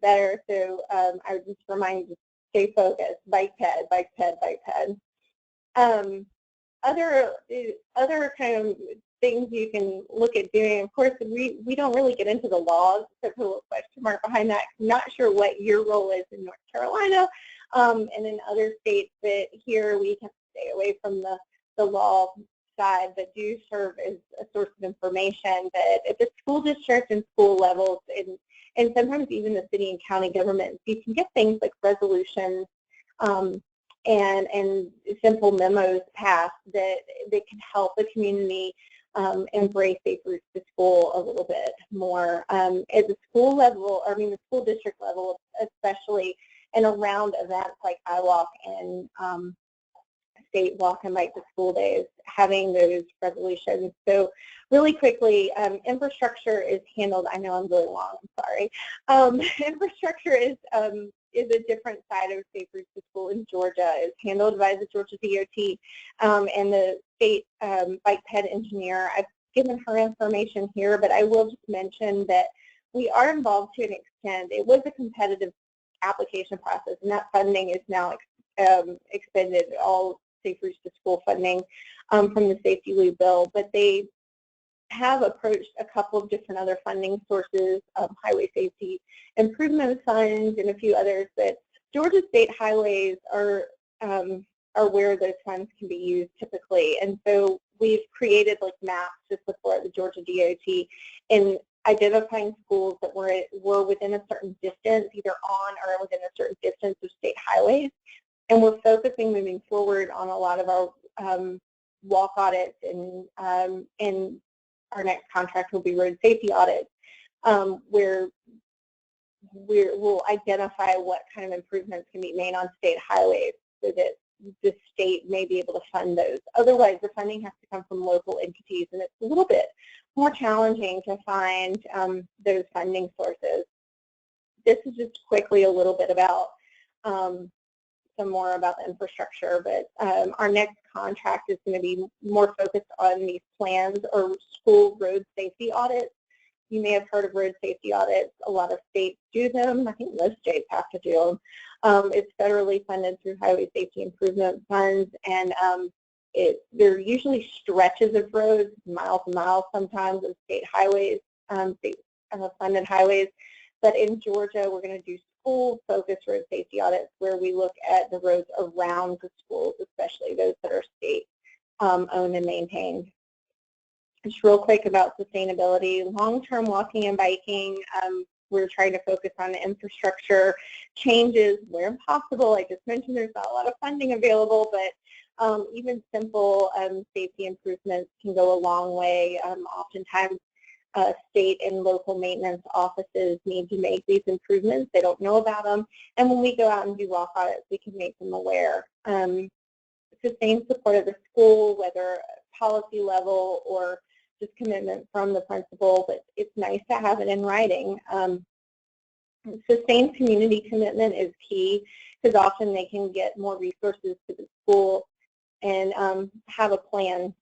D: better. So I would just remind you to stay focused. Bike ped, bike ped, bike ped. Other kind of things you can look at doing. Of course, we don't really get into the laws, so put a little question mark behind that. I'm not sure what your role is in North Carolina and in other states, but here we can stay away from the law side, that do serve as a source of information. But at the school district and school levels, and sometimes even the city and county governments, you can get things like resolutions and simple memos passed that can help the community embrace Safe Routes to School a little bit more. At the school level, or I mean the school district level especially, and around events like iWalk and State Walk and Bike to School Days, having those resolutions. So really quickly, infrastructure is handled. I know I'm really long, I'm sorry. Infrastructure is a different side of Safe Routes to School in Georgia. It's handled by the Georgia DOT and the state bike ped engineer. I've given her information here, but I will just mention that we are involved to an extent. It was a competitive application process, and that funding is now expended, all Safe Routes to School funding from the Safety Loop bill, but they have approached a couple of different other funding sources, highway safety improvement funds and a few others, but Georgia state highways are where those funds can be used typically. And so we've created like maps to support the Georgia DOT in identifying schools that were within a certain distance, either on or within a certain distance of state highways. And we're focusing moving forward on a lot of our walk audits, and our next contract will be road safety audits, where we'll identify what kind of improvements can be made on state highways so that the state may be able to fund those. Otherwise, the funding has to come from local entities, and it's a little bit more challenging to find those funding sources. This is just quickly a little bit about some more about the infrastructure, but our next contract is going to be more focused on these plans or school road safety audits. You may have heard of road safety audits. A lot of states do them. I think most states have to do them. It's federally funded through highway safety improvement funds, and they're usually stretches of roads, miles and miles sometimes, of state highways, state funded highways. But in Georgia, we're going to do school-focused road safety audits where we look at the roads around the schools, especially those that are state-owned and maintained. Just real quick about sustainability. Long-term walking and biking, we're trying to focus on the infrastructure changes where possible. I just mentioned there's not a lot of funding available, but even simple safety improvements can go a long way. Oftentimes, state and local maintenance offices need to make these improvements. They don't know about them. And when we go out and do walk audits, we can make them aware. Sustained support of the school, whether policy level or just commitment from the principal, but it's nice to have it in writing. Sustained community commitment is key because often they can get more resources to the school and have a plan.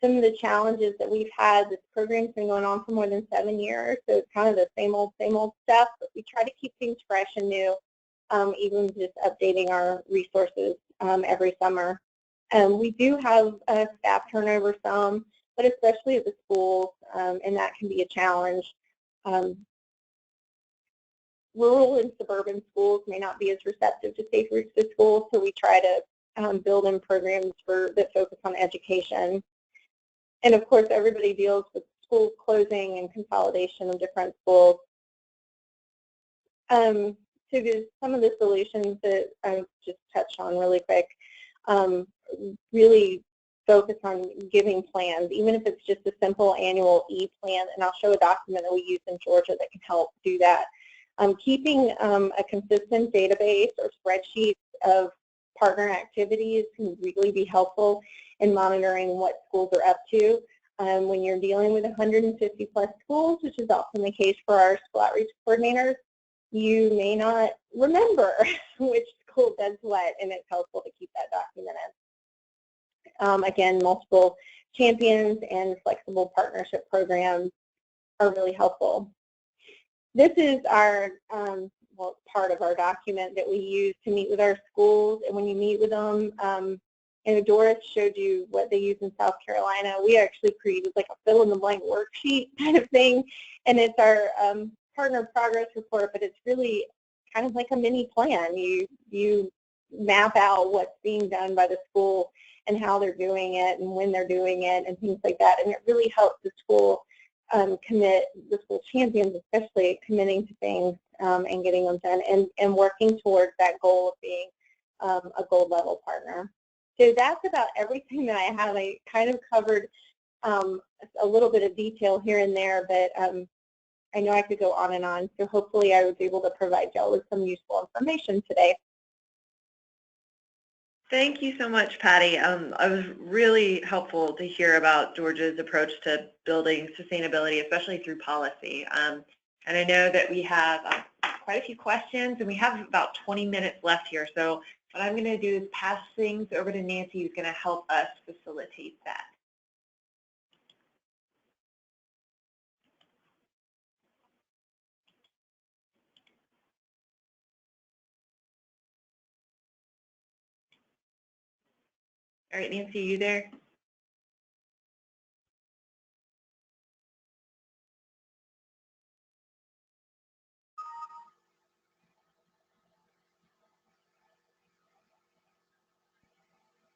D: Some of the challenges that we've had, this program's been going on for more than 7 years, so it's kind of the same old stuff, but we try to keep things fresh and new, even just updating our resources every summer. We do have staff turnover some, but especially at the schools, and that can be a challenge. Rural and suburban schools may not be as receptive to safe routes to school, so we try to build in programs that focus on education. And of course, everybody deals with school closing and consolidation of different schools. So there's some of the solutions that I just touched on really quick. Really focus on giving plans, even if it's just a simple annual e-plan, and I'll show a document that we use in Georgia that can help do that. Keeping a consistent database or spreadsheets of partner activities can really be helpful in monitoring what schools are up to. When you're dealing with 150 plus schools, which is often the case for our school outreach coordinators, you may not remember which school does what, and it's helpful to keep that documented. Again, multiple champions and flexible partnership programs are really helpful. This is our well, part of our document that we use to meet with our schools, and when you meet with them, and Doris showed you what they use in South Carolina. We actually created like a fill-in-the-blank worksheet kind of thing, and it's our partner progress report, but it's really kind of like a mini plan. You map out what's being done by the school and how they're doing it and when they're doing it and things like that, and it really helps the school commit, the school champions especially, committing to things and getting them done and working towards that goal of being a gold level partner. So that's about everything that I have. I kind of covered a little bit of detail here and there, but I know I could go on and on, so hopefully I was able to provide y'all with some useful information today.
A: Thank you so much, Patti. It was really helpful to hear about Georgia's approach to building sustainability, especially through policy. And I know that we have quite a few questions, and we have about 20 minutes left here. So what I'm going to do is pass things over to Nancy, who's going to help us facilitate that. All right, Nancy, you there?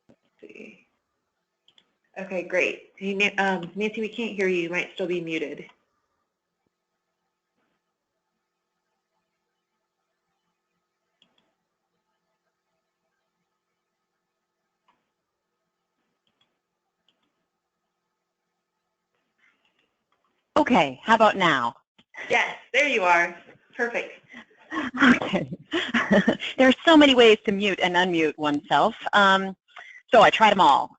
A: Let's see. Okay, great. Hey, Nancy, we can't hear you. You might still be muted.
E: Okay, how about now?
A: Yes, there you are. Perfect.
E: Okay. There are so many ways to mute and unmute oneself, so I tried them all.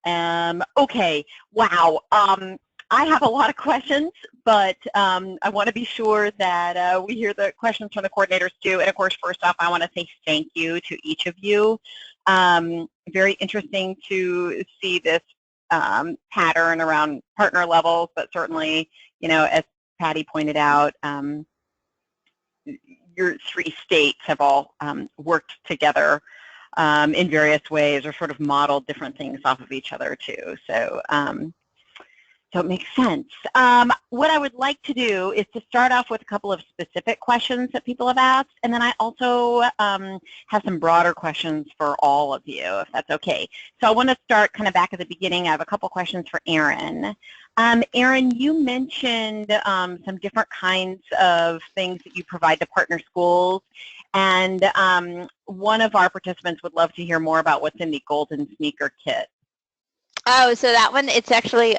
E: Okay, wow. I have a lot of questions, but I want to be sure that we hear the questions from the coordinators too. And of course, first off, I want to say thank you to each of you. Very interesting to see this pattern around partner levels, but certainly, you know, as Patti pointed out, your 3 states have all worked together in various ways, or sort of modeled different things off of each other too. So, so it makes sense. What I would like to do is to start off with a couple of specific questions that people have asked, and then I also have some broader questions for all of you, if that's okay. So I want to start kind of back at the beginning. I have a couple questions for Erin. Erin, you mentioned some different kinds of things that you provide to partner schools, and one of our participants would love to hear more about what's in the Golden Sneaker Kit.
B: Oh, so that one, it's actually,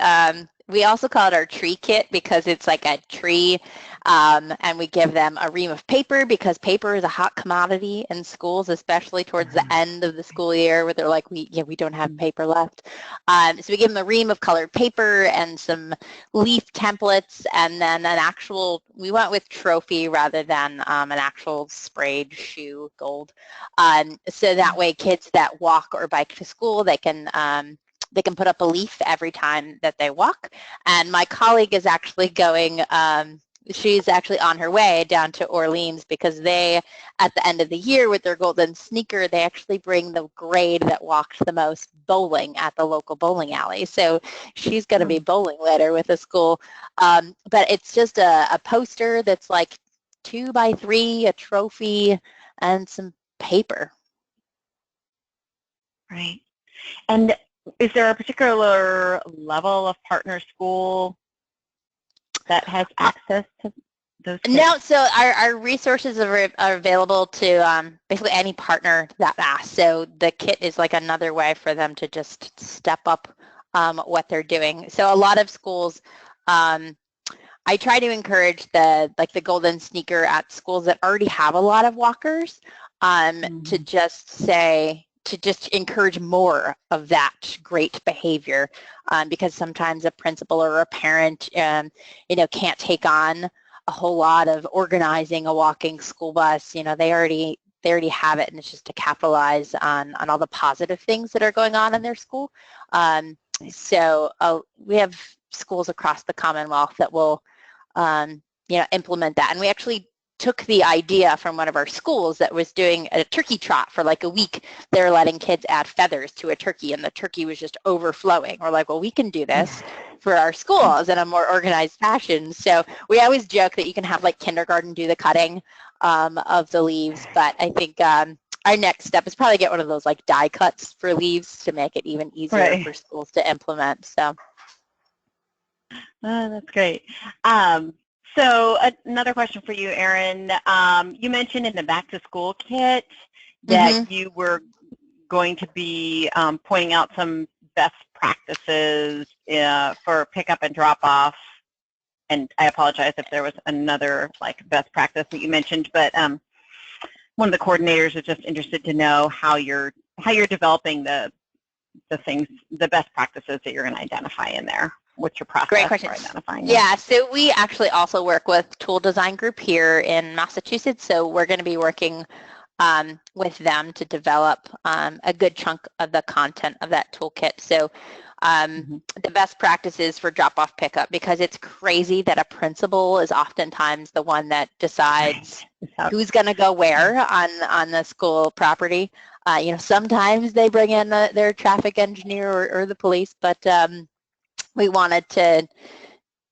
B: we also call it our tree kit because it's like a tree, and we give them a ream of paper because paper is a hot commodity in schools, especially towards the end of the school year where they're like, we don't have paper left. So we give them a ream of colored paper and some leaf templates, and then an actual, we went with trophy rather than an actual sprayed shoe gold. So that way kids that walk or bike to school, they can put up a leaf every time that they walk. And my colleague is actually going, she's actually on her way down to Orleans because they, at the end of the year with their golden sneaker, they actually bring the grade that walked the most bowling at the local bowling alley. So she's going to be bowling later with the school. But it's just a poster that's like 2 by 3, a trophy, and some paper.
E: Right. And is there a particular level of partner school that has access to those kits?
B: No, so our resources are available to basically any partner that asks. So the kit is like another way for them to just step up what they're doing. So a lot of schools, I try to encourage the golden sneaker at schools that already have a lot of walkers to just encourage more of that great behavior, because sometimes a principal or a parent, can't take on a whole lot of organizing a walking school bus. They already have it, and it's just to capitalize on all the positive things that are going on in their school. So we have schools across the Commonwealth that will, implement that, and we actually took the idea from one of our schools that was doing a turkey trot for like a week. They're letting kids add feathers to a turkey, and the turkey was just overflowing. We're like, well, we can do this for our schools in a more organized fashion. So we always joke that you can have like kindergarten do the cutting of the leaves, but I think our next step is probably get one of those like die cuts for leaves to make it even easier for schools to implement. So.
E: Oh, that's great. So another question for you, Erin. You mentioned in the back-to-school kit that you were going to be pointing out some best practices for pickup and drop-off. And I apologize if there was another best practice that you mentioned, but one of the coordinators is just interested to know how you're developing the best practices that you're going to identify in there. What's your process
B: Great question.
E: for identifying them?
B: Yeah, so we actually also work with Tool Design Group here in Massachusetts, so we're going to be working with them to develop a good chunk of the content of that toolkit. So the best practices for drop-off pickup, because it's crazy that a principal is oftentimes the one that decides who's going to go where on the school property. Sometimes they bring in their traffic engineer or the police, but we wanted to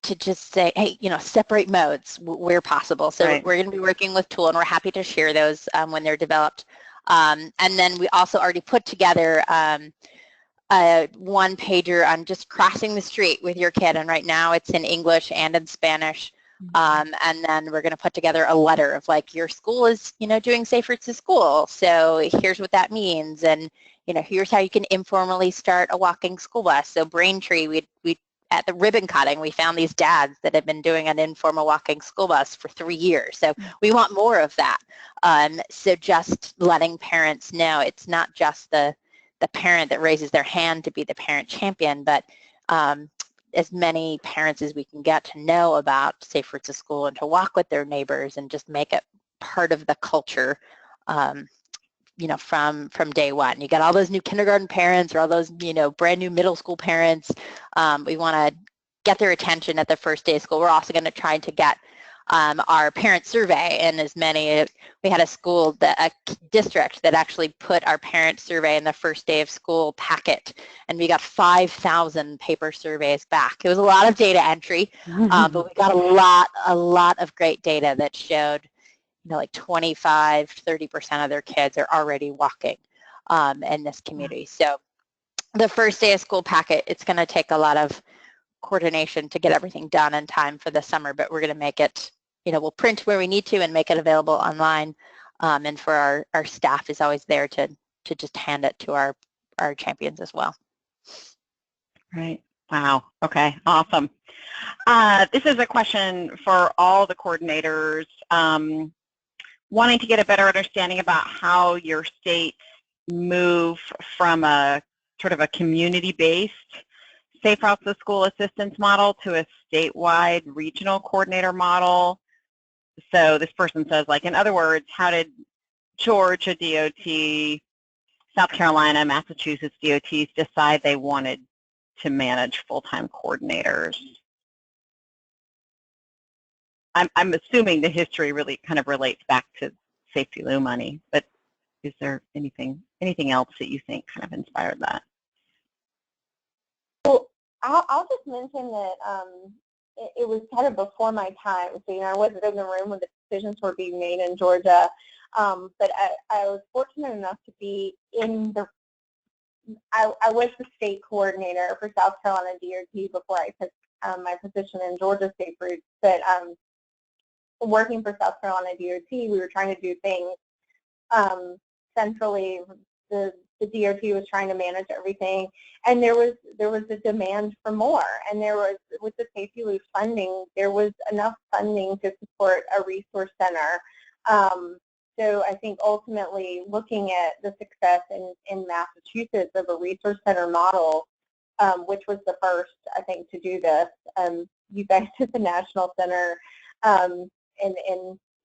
B: just say, hey, separate modes where possible. So we're going to be working with Tool, and we're happy to share those when they're developed. And then we also already put together a one-pager on just crossing the street with your kid, and right now it's in English and in Spanish. And then we're going to put together a letter of your school is, doing Safe Routes to School. So here's what that means, and here's how you can informally start a walking school bus. So Braintree, we at the ribbon cutting, we found these dads that have been doing an informal walking school bus for 3 years. So we want more of that. So just letting parents know it's not just the parent that raises their hand to be the parent champion, but as many parents as we can get to know about Safe Routes to School and to walk with their neighbors and just make it part of the culture, from day one. You got all those new kindergarten parents or all those, brand new middle school parents. We want to get their attention at the first day of school, we're also going to try to get our parent survey in as many. We had a district that actually put our parent survey in the first day of school packet, and we got 5,000 paper surveys back. It was a lot of data entry, but we got a lot of great data that showed, like 25-30% of their kids are already walking in this community. So the first day of school packet, it's going to take a lot of coordination to get everything done in time for the summer, but we're going to make it, we'll print where we need to and make it available online. And for our staff is always there to just hand it to our champions as well.
E: Right. Wow. Okay. Awesome. This is a question for all the coordinators, wanting to get a better understanding about how your states move from a sort of a community-based Safe Routes to School assistance model to a statewide regional coordinator model. So this person says, like, in other words, how did Georgia DOT, South Carolina, Massachusetts DOTs decide they wanted to manage full-time coordinators? I'm assuming the history really kind of relates back to Safety Lou money, but is there anything else that you think kind of inspired that?
D: Well, I'll just mention that it was kind of before my time. So, I wasn't in the room when the decisions were being made in Georgia, but I was fortunate enough to be in the, I was the state coordinator for South Carolina DOT before I took my position in Georgia State Routes. But working for South Carolina DOT, we were trying to do things centrally. The DOT was trying to manage everything, and there was a demand for more. And there was, with the Safety Loop funding, there was enough funding to support a resource center. So I think ultimately looking at the success in Massachusetts of a resource center model, which was the first, I think, to do this. You guys at the National Center and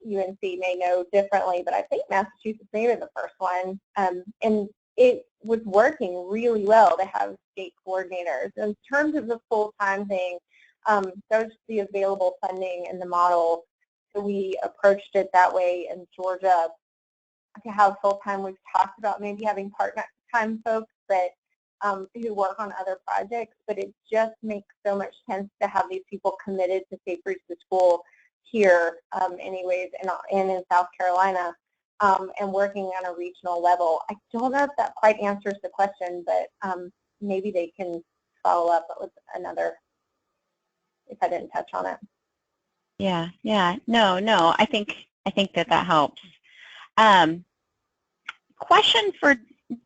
D: UNC may know differently, but I think Massachusetts may be the first one. And it was working really well to have state coordinators. In terms of the full-time thing, that was the available funding and the model. So we approached it that way in Georgia to have full-time. We've talked about maybe having part-time folks that who work on other projects, but it just makes so much sense to have these people committed to Safe Routes to School here anyways, and in South Carolina, and working on a regional level. I don't know if that quite answers the question, but maybe they can follow up with another if I didn't touch on it.
E: Yeah, no, I think that helps. Question for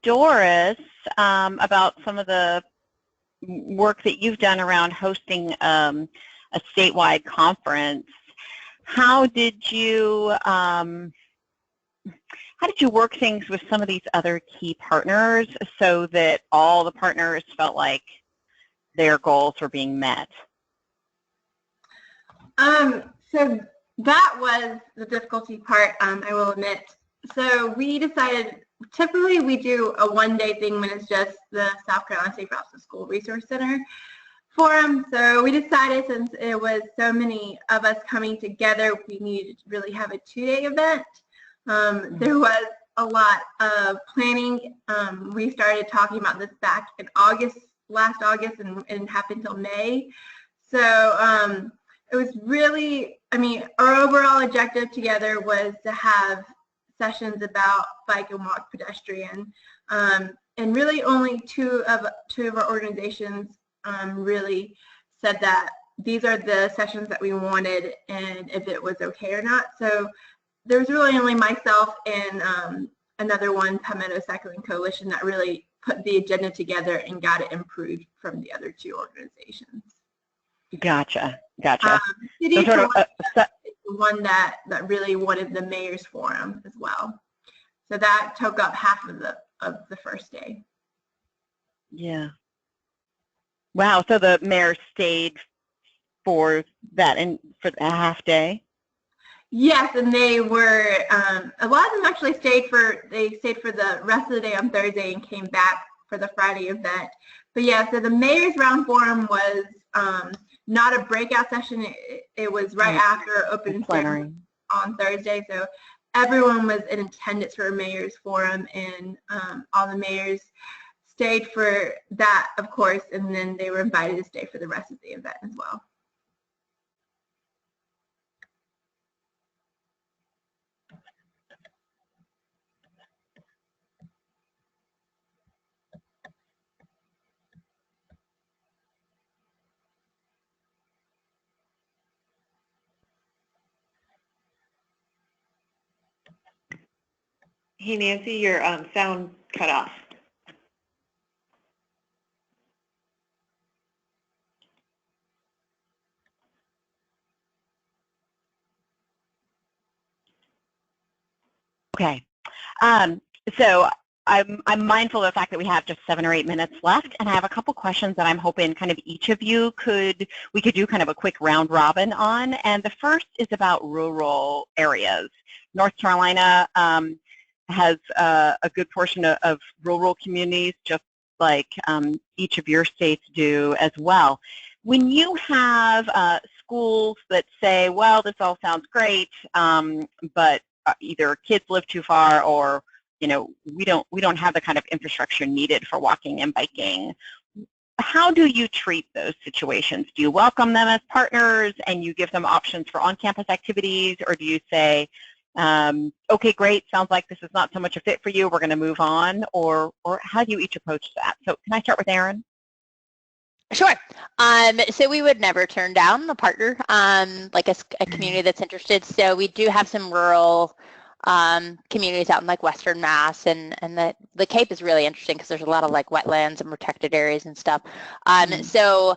E: Doris about some of the work that you've done around hosting a statewide conference. How did you work things with some of these other key partners so that all the partners felt like their goals were being met?
C: So that was the difficulty part, I will admit. So we decided, typically we do a one-day thing when it's just the South Carolina Safe Routes to School Resource Center forum. So we decided, since it was so many of us coming together, we needed to really have a two-day event. There was a lot of planning. We started talking about this back in last August, and it happened until May. So it was really, our overall objective together was to have sessions about bike and walk pedestrian, and really only two of our organizations really said that these are the sessions that we wanted and if it was okay or not. So there was really only myself and another one, Palmetto Cycling Coalition, that really put the agenda together and got it improved from the other two organizations.
E: Gotcha.
C: City so the one that really wanted the mayor's forum as well. So that took up half of the first day.
E: Yeah. Wow. So the mayor stayed for that and for a half day?
C: Yes, and they were a lot of them actually stayed for the rest of the day on Thursday and came back for the Friday event. But yeah, so the mayor's round forum was not a breakout session. It was right after open
E: plenary
C: on Thursday. So everyone was in attendance for a mayor's forum, and all the mayors stayed for that, of course, and then they were invited to stay for the rest of the event as well.
A: Hey, Nancy, your sound cut off.
E: Okay. So I'm mindful of the fact that we have just 7 or 8 minutes left, and I have a couple questions that I'm hoping kind of each of you we could do kind of a quick round robin on. And the first is about rural areas. North Carolina has a good portion of rural communities, just like each of your states do as well. When you have schools that say, well, this all sounds great, but either kids live too far, or we don't have the kind of infrastructure needed for walking and biking, how do you treat those situations? Do you welcome them as partners and you give them options for on-campus activities, or do you say, okay, great, sounds like this is not so much a fit for you, we're going to move on, or how do you each approach that? So can I start with Erin?
B: Sure. So we would never turn down a partner, like a community that's interested. So we do have some rural communities out in like Western Mass, and the Cape is really interesting because there's a lot of like wetlands and protected areas and stuff. So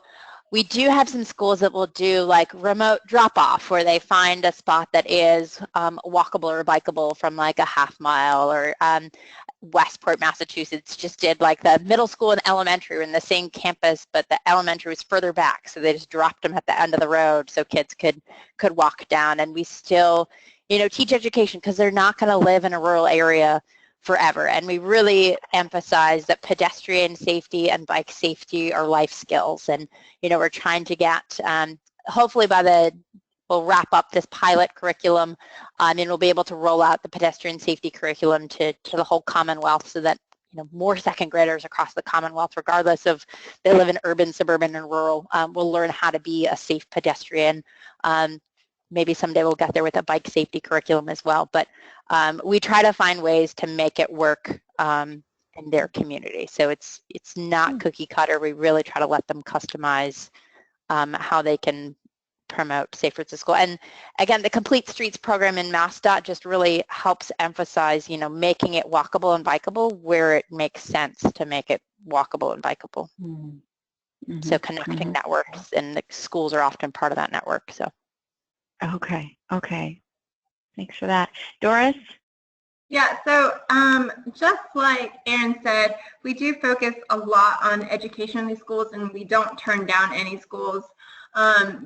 B: we do have some schools that will do like remote drop-off, where they find a spot that is walkable or bikeable from like a half mile, or Westport, Massachusetts just did like the middle school and elementary were in the same campus, but the elementary was further back, so they just dropped them at the end of the road so kids could walk down. And we still, teach education because they're not going to live in a rural area forever. And we really emphasize that pedestrian safety and bike safety are life skills. And, we're trying to get, hopefully we'll wrap up this pilot curriculum, and we'll be able to roll out the pedestrian safety curriculum to the whole Commonwealth, so that more second graders across the Commonwealth, regardless of they live in urban, suburban, and rural, will learn how to be a safe pedestrian. Maybe someday we'll get there with a bike safety curriculum as well. But we try to find ways to make it work in their community. So it's not cookie cutter. We really try to let them customize how they can promote safe routes to school. And again, the Complete Streets program in MassDOT just really helps emphasize, making it walkable and bikeable where it makes sense to make it walkable and bikeable. Mm-hmm. So connecting networks, and the schools are often part of that network. So.
E: Okay. Thanks for that. Doris?
C: Yeah, so just like Erin said, we do focus a lot on education in these schools, and we don't turn down any schools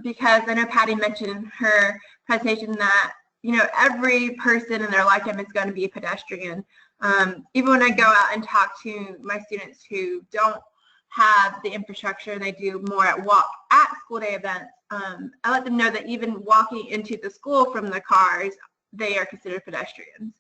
C: because I know Patti mentioned in her presentation that, every person in their lifetime is going to be a pedestrian. Even when I go out and talk to my students who don't have the infrastructure, they do more at school day events, I let them know that even walking into the school from the cars, they are considered pedestrians.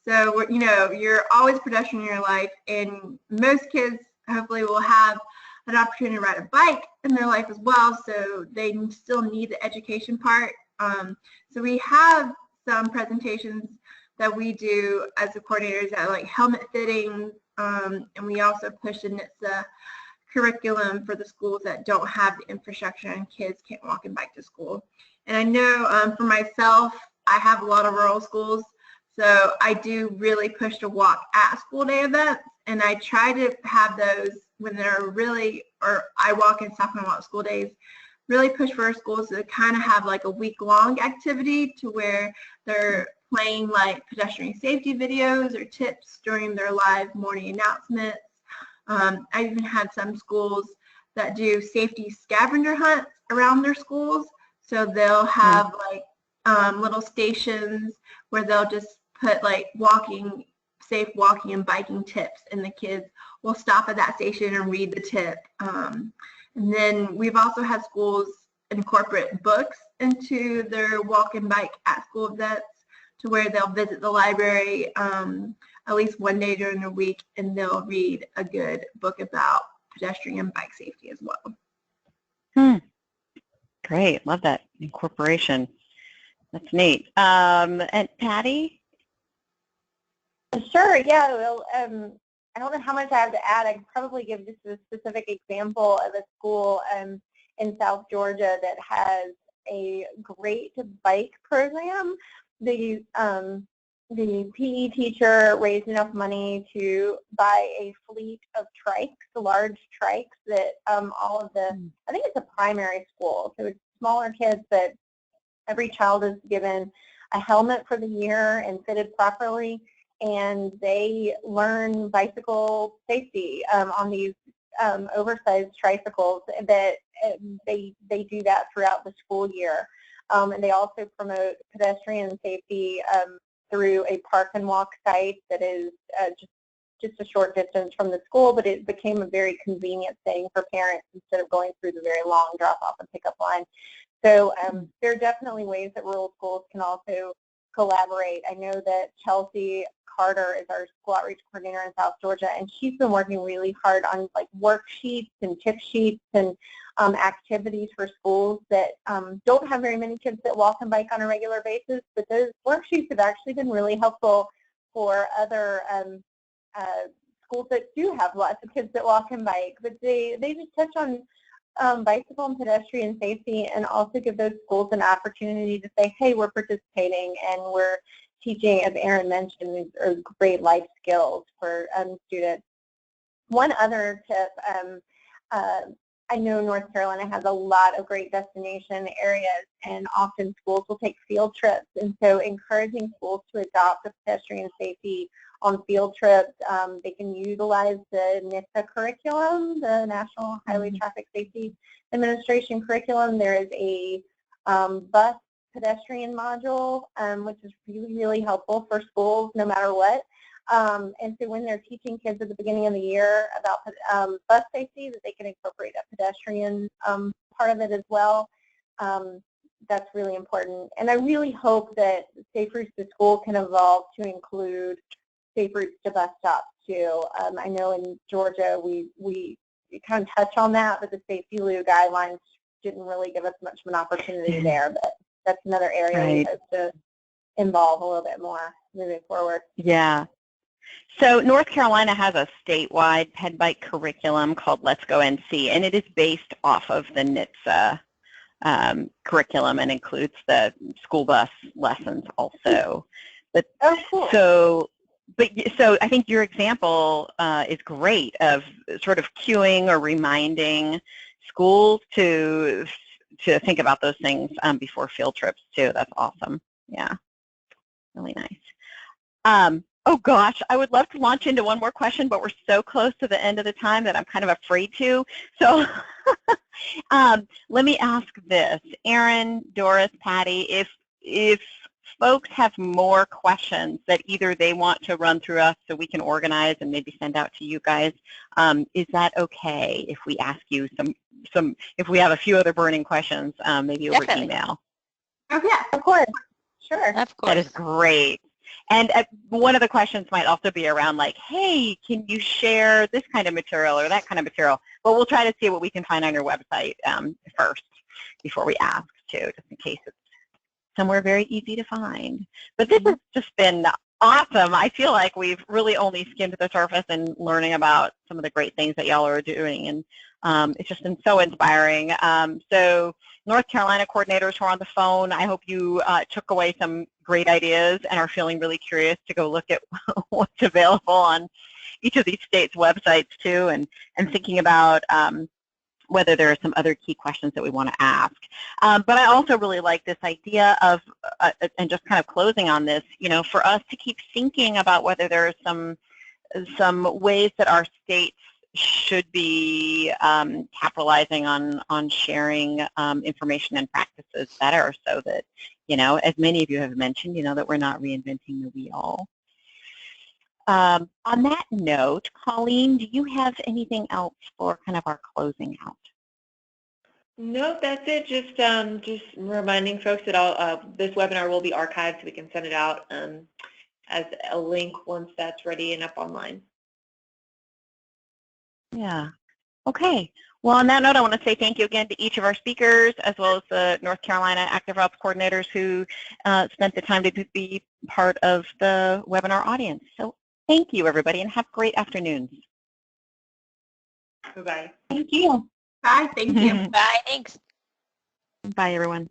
C: So, you're always a pedestrian in your life, and most kids hopefully will have an opportunity to ride a bike in their life as well, so they still need the education part. So we have some presentations that we do as the coordinators at like helmet fitting, and we also push the NHTSA curriculum for the schools that don't have the infrastructure and kids can't walk and bike to school. And I know for myself, I have a lot of rural schools, so I do really push to walk at school day events, and I try to have those when they're I walk in South Carolina school days, really push for our schools to kind of have like a week-long activity to where they're playing like pedestrian safety videos or tips during their live morning announcements. I even had some schools that do safety scavenger hunts around their schools. So they'll have like little stations where they'll just put like safe walking and biking tips, and the kids will stop at that station and read the tip. And then we've also had schools incorporate books into their walk and bike at school events, to where they'll visit the library at least one day during the week, and they'll read a good book about pedestrian bike safety as well.
E: Great, love that incorporation. That's neat. And Patti?
D: Sure, yeah. Well, I don't know how much I have to add. I could probably give just a specific example of a school in South Georgia that has a great bike program. The PE teacher raised enough money to buy a fleet of trikes, large trikes that all of the, I think it's a primary school, so it's smaller kids, but every child is given a helmet for the year and fitted properly, and they learn bicycle safety on these oversized tricycles. That they do that throughout the school year, and they also promote pedestrian safety through a park and walk site that is just a short distance from the school, but it became a very convenient thing for parents instead of going through the very long drop-off and pickup line. So there are definitely ways that rural schools can also collaborate. I know that Chelsea Carter is our school outreach coordinator in South Georgia, and she's been working really hard on like worksheets and tip sheets and activities for schools that don't have very many kids that walk and bike on a regular basis, but those worksheets have actually been really helpful for other schools that do have lots of kids that walk and bike. But they just touch on bicycle and pedestrian safety, and also give those schools an opportunity to say, hey, we're participating and we're teaching, as Erin mentioned, these are great life skills for students. One other tip, I know North Carolina has a lot of great destination areas, and often schools will take field trips, and so encouraging schools to adopt a pedestrian safety on field trips. They can utilize the NHTSA curriculum, the National Highway Traffic Safety Administration curriculum. There is a bus pedestrian module, which is really, really helpful for schools no matter what. And so when they're teaching kids at the beginning of the year about bus safety, that they can incorporate a pedestrian part of it as well. That's really important. And I really hope that Safe Routes to School can evolve to include safe routes to bus stops too. I know in Georgia we kind of touch on that, but the Safety Lou guidelines didn't really give us much of an opportunity there. But that's another area we hope to involve a little bit more moving forward.
E: Yeah. So North Carolina has a statewide ped bike curriculum called Let's Go NC, and it is based off of the NHTSA curriculum and includes the school bus lessons also. But
D: cool.
E: So I think your example is great of sort of cueing or reminding schools to think about those things before field trips too. That's awesome. Yeah, really nice. Oh gosh, I would love to launch into one more question, but we're so close to the end of the time that I'm kind of afraid to. So let me ask this. Erin, Doris, Patti, if folks have more questions that either they want to run through us so we can organize and maybe send out to you guys, is that okay if we ask you if we have a few other burning questions, maybe over email?
C: Okay,
D: of course. Sure.
B: Of course.
E: That is great. And one of the questions might also be around like, hey, can you share this kind of material or that kind of material? But we'll try to see what we can find on your website first before we ask too, just in case it's somewhere very easy to find. But this has just been awesome. I feel like we've really only skimmed the surface and learning about some of the great things that y'all are doing, and it's just been so inspiring. So North Carolina coordinators who are on the phone, I hope you took away some great ideas and are feeling really curious to go look at what's available on each of these states' websites too, and thinking about whether there are some other key questions that we want to ask. But I also really like this idea of, and just kind of closing on this, for us to keep thinking about whether there are some ways that our states should be capitalizing on sharing information and practices better, so that, as many of you have mentioned, that we're not reinventing the wheel. On that note, Colleen, do you have anything else for kind of our closing out?
A: No, that's it. Just reminding folks that this webinar will be archived so we can send it out as a link once that's ready and up online.
E: Yeah. Okay. Well, on that note, I want to say thank you again to each of our speakers, as well as the North Carolina Active Ops coordinators who spent the time to be part of the webinar audience. So thank you, everybody, and have great afternoons.
A: Bye-bye.
E: Thank you.
C: Bye, thank you.
B: Bye, thanks.
E: Bye, everyone.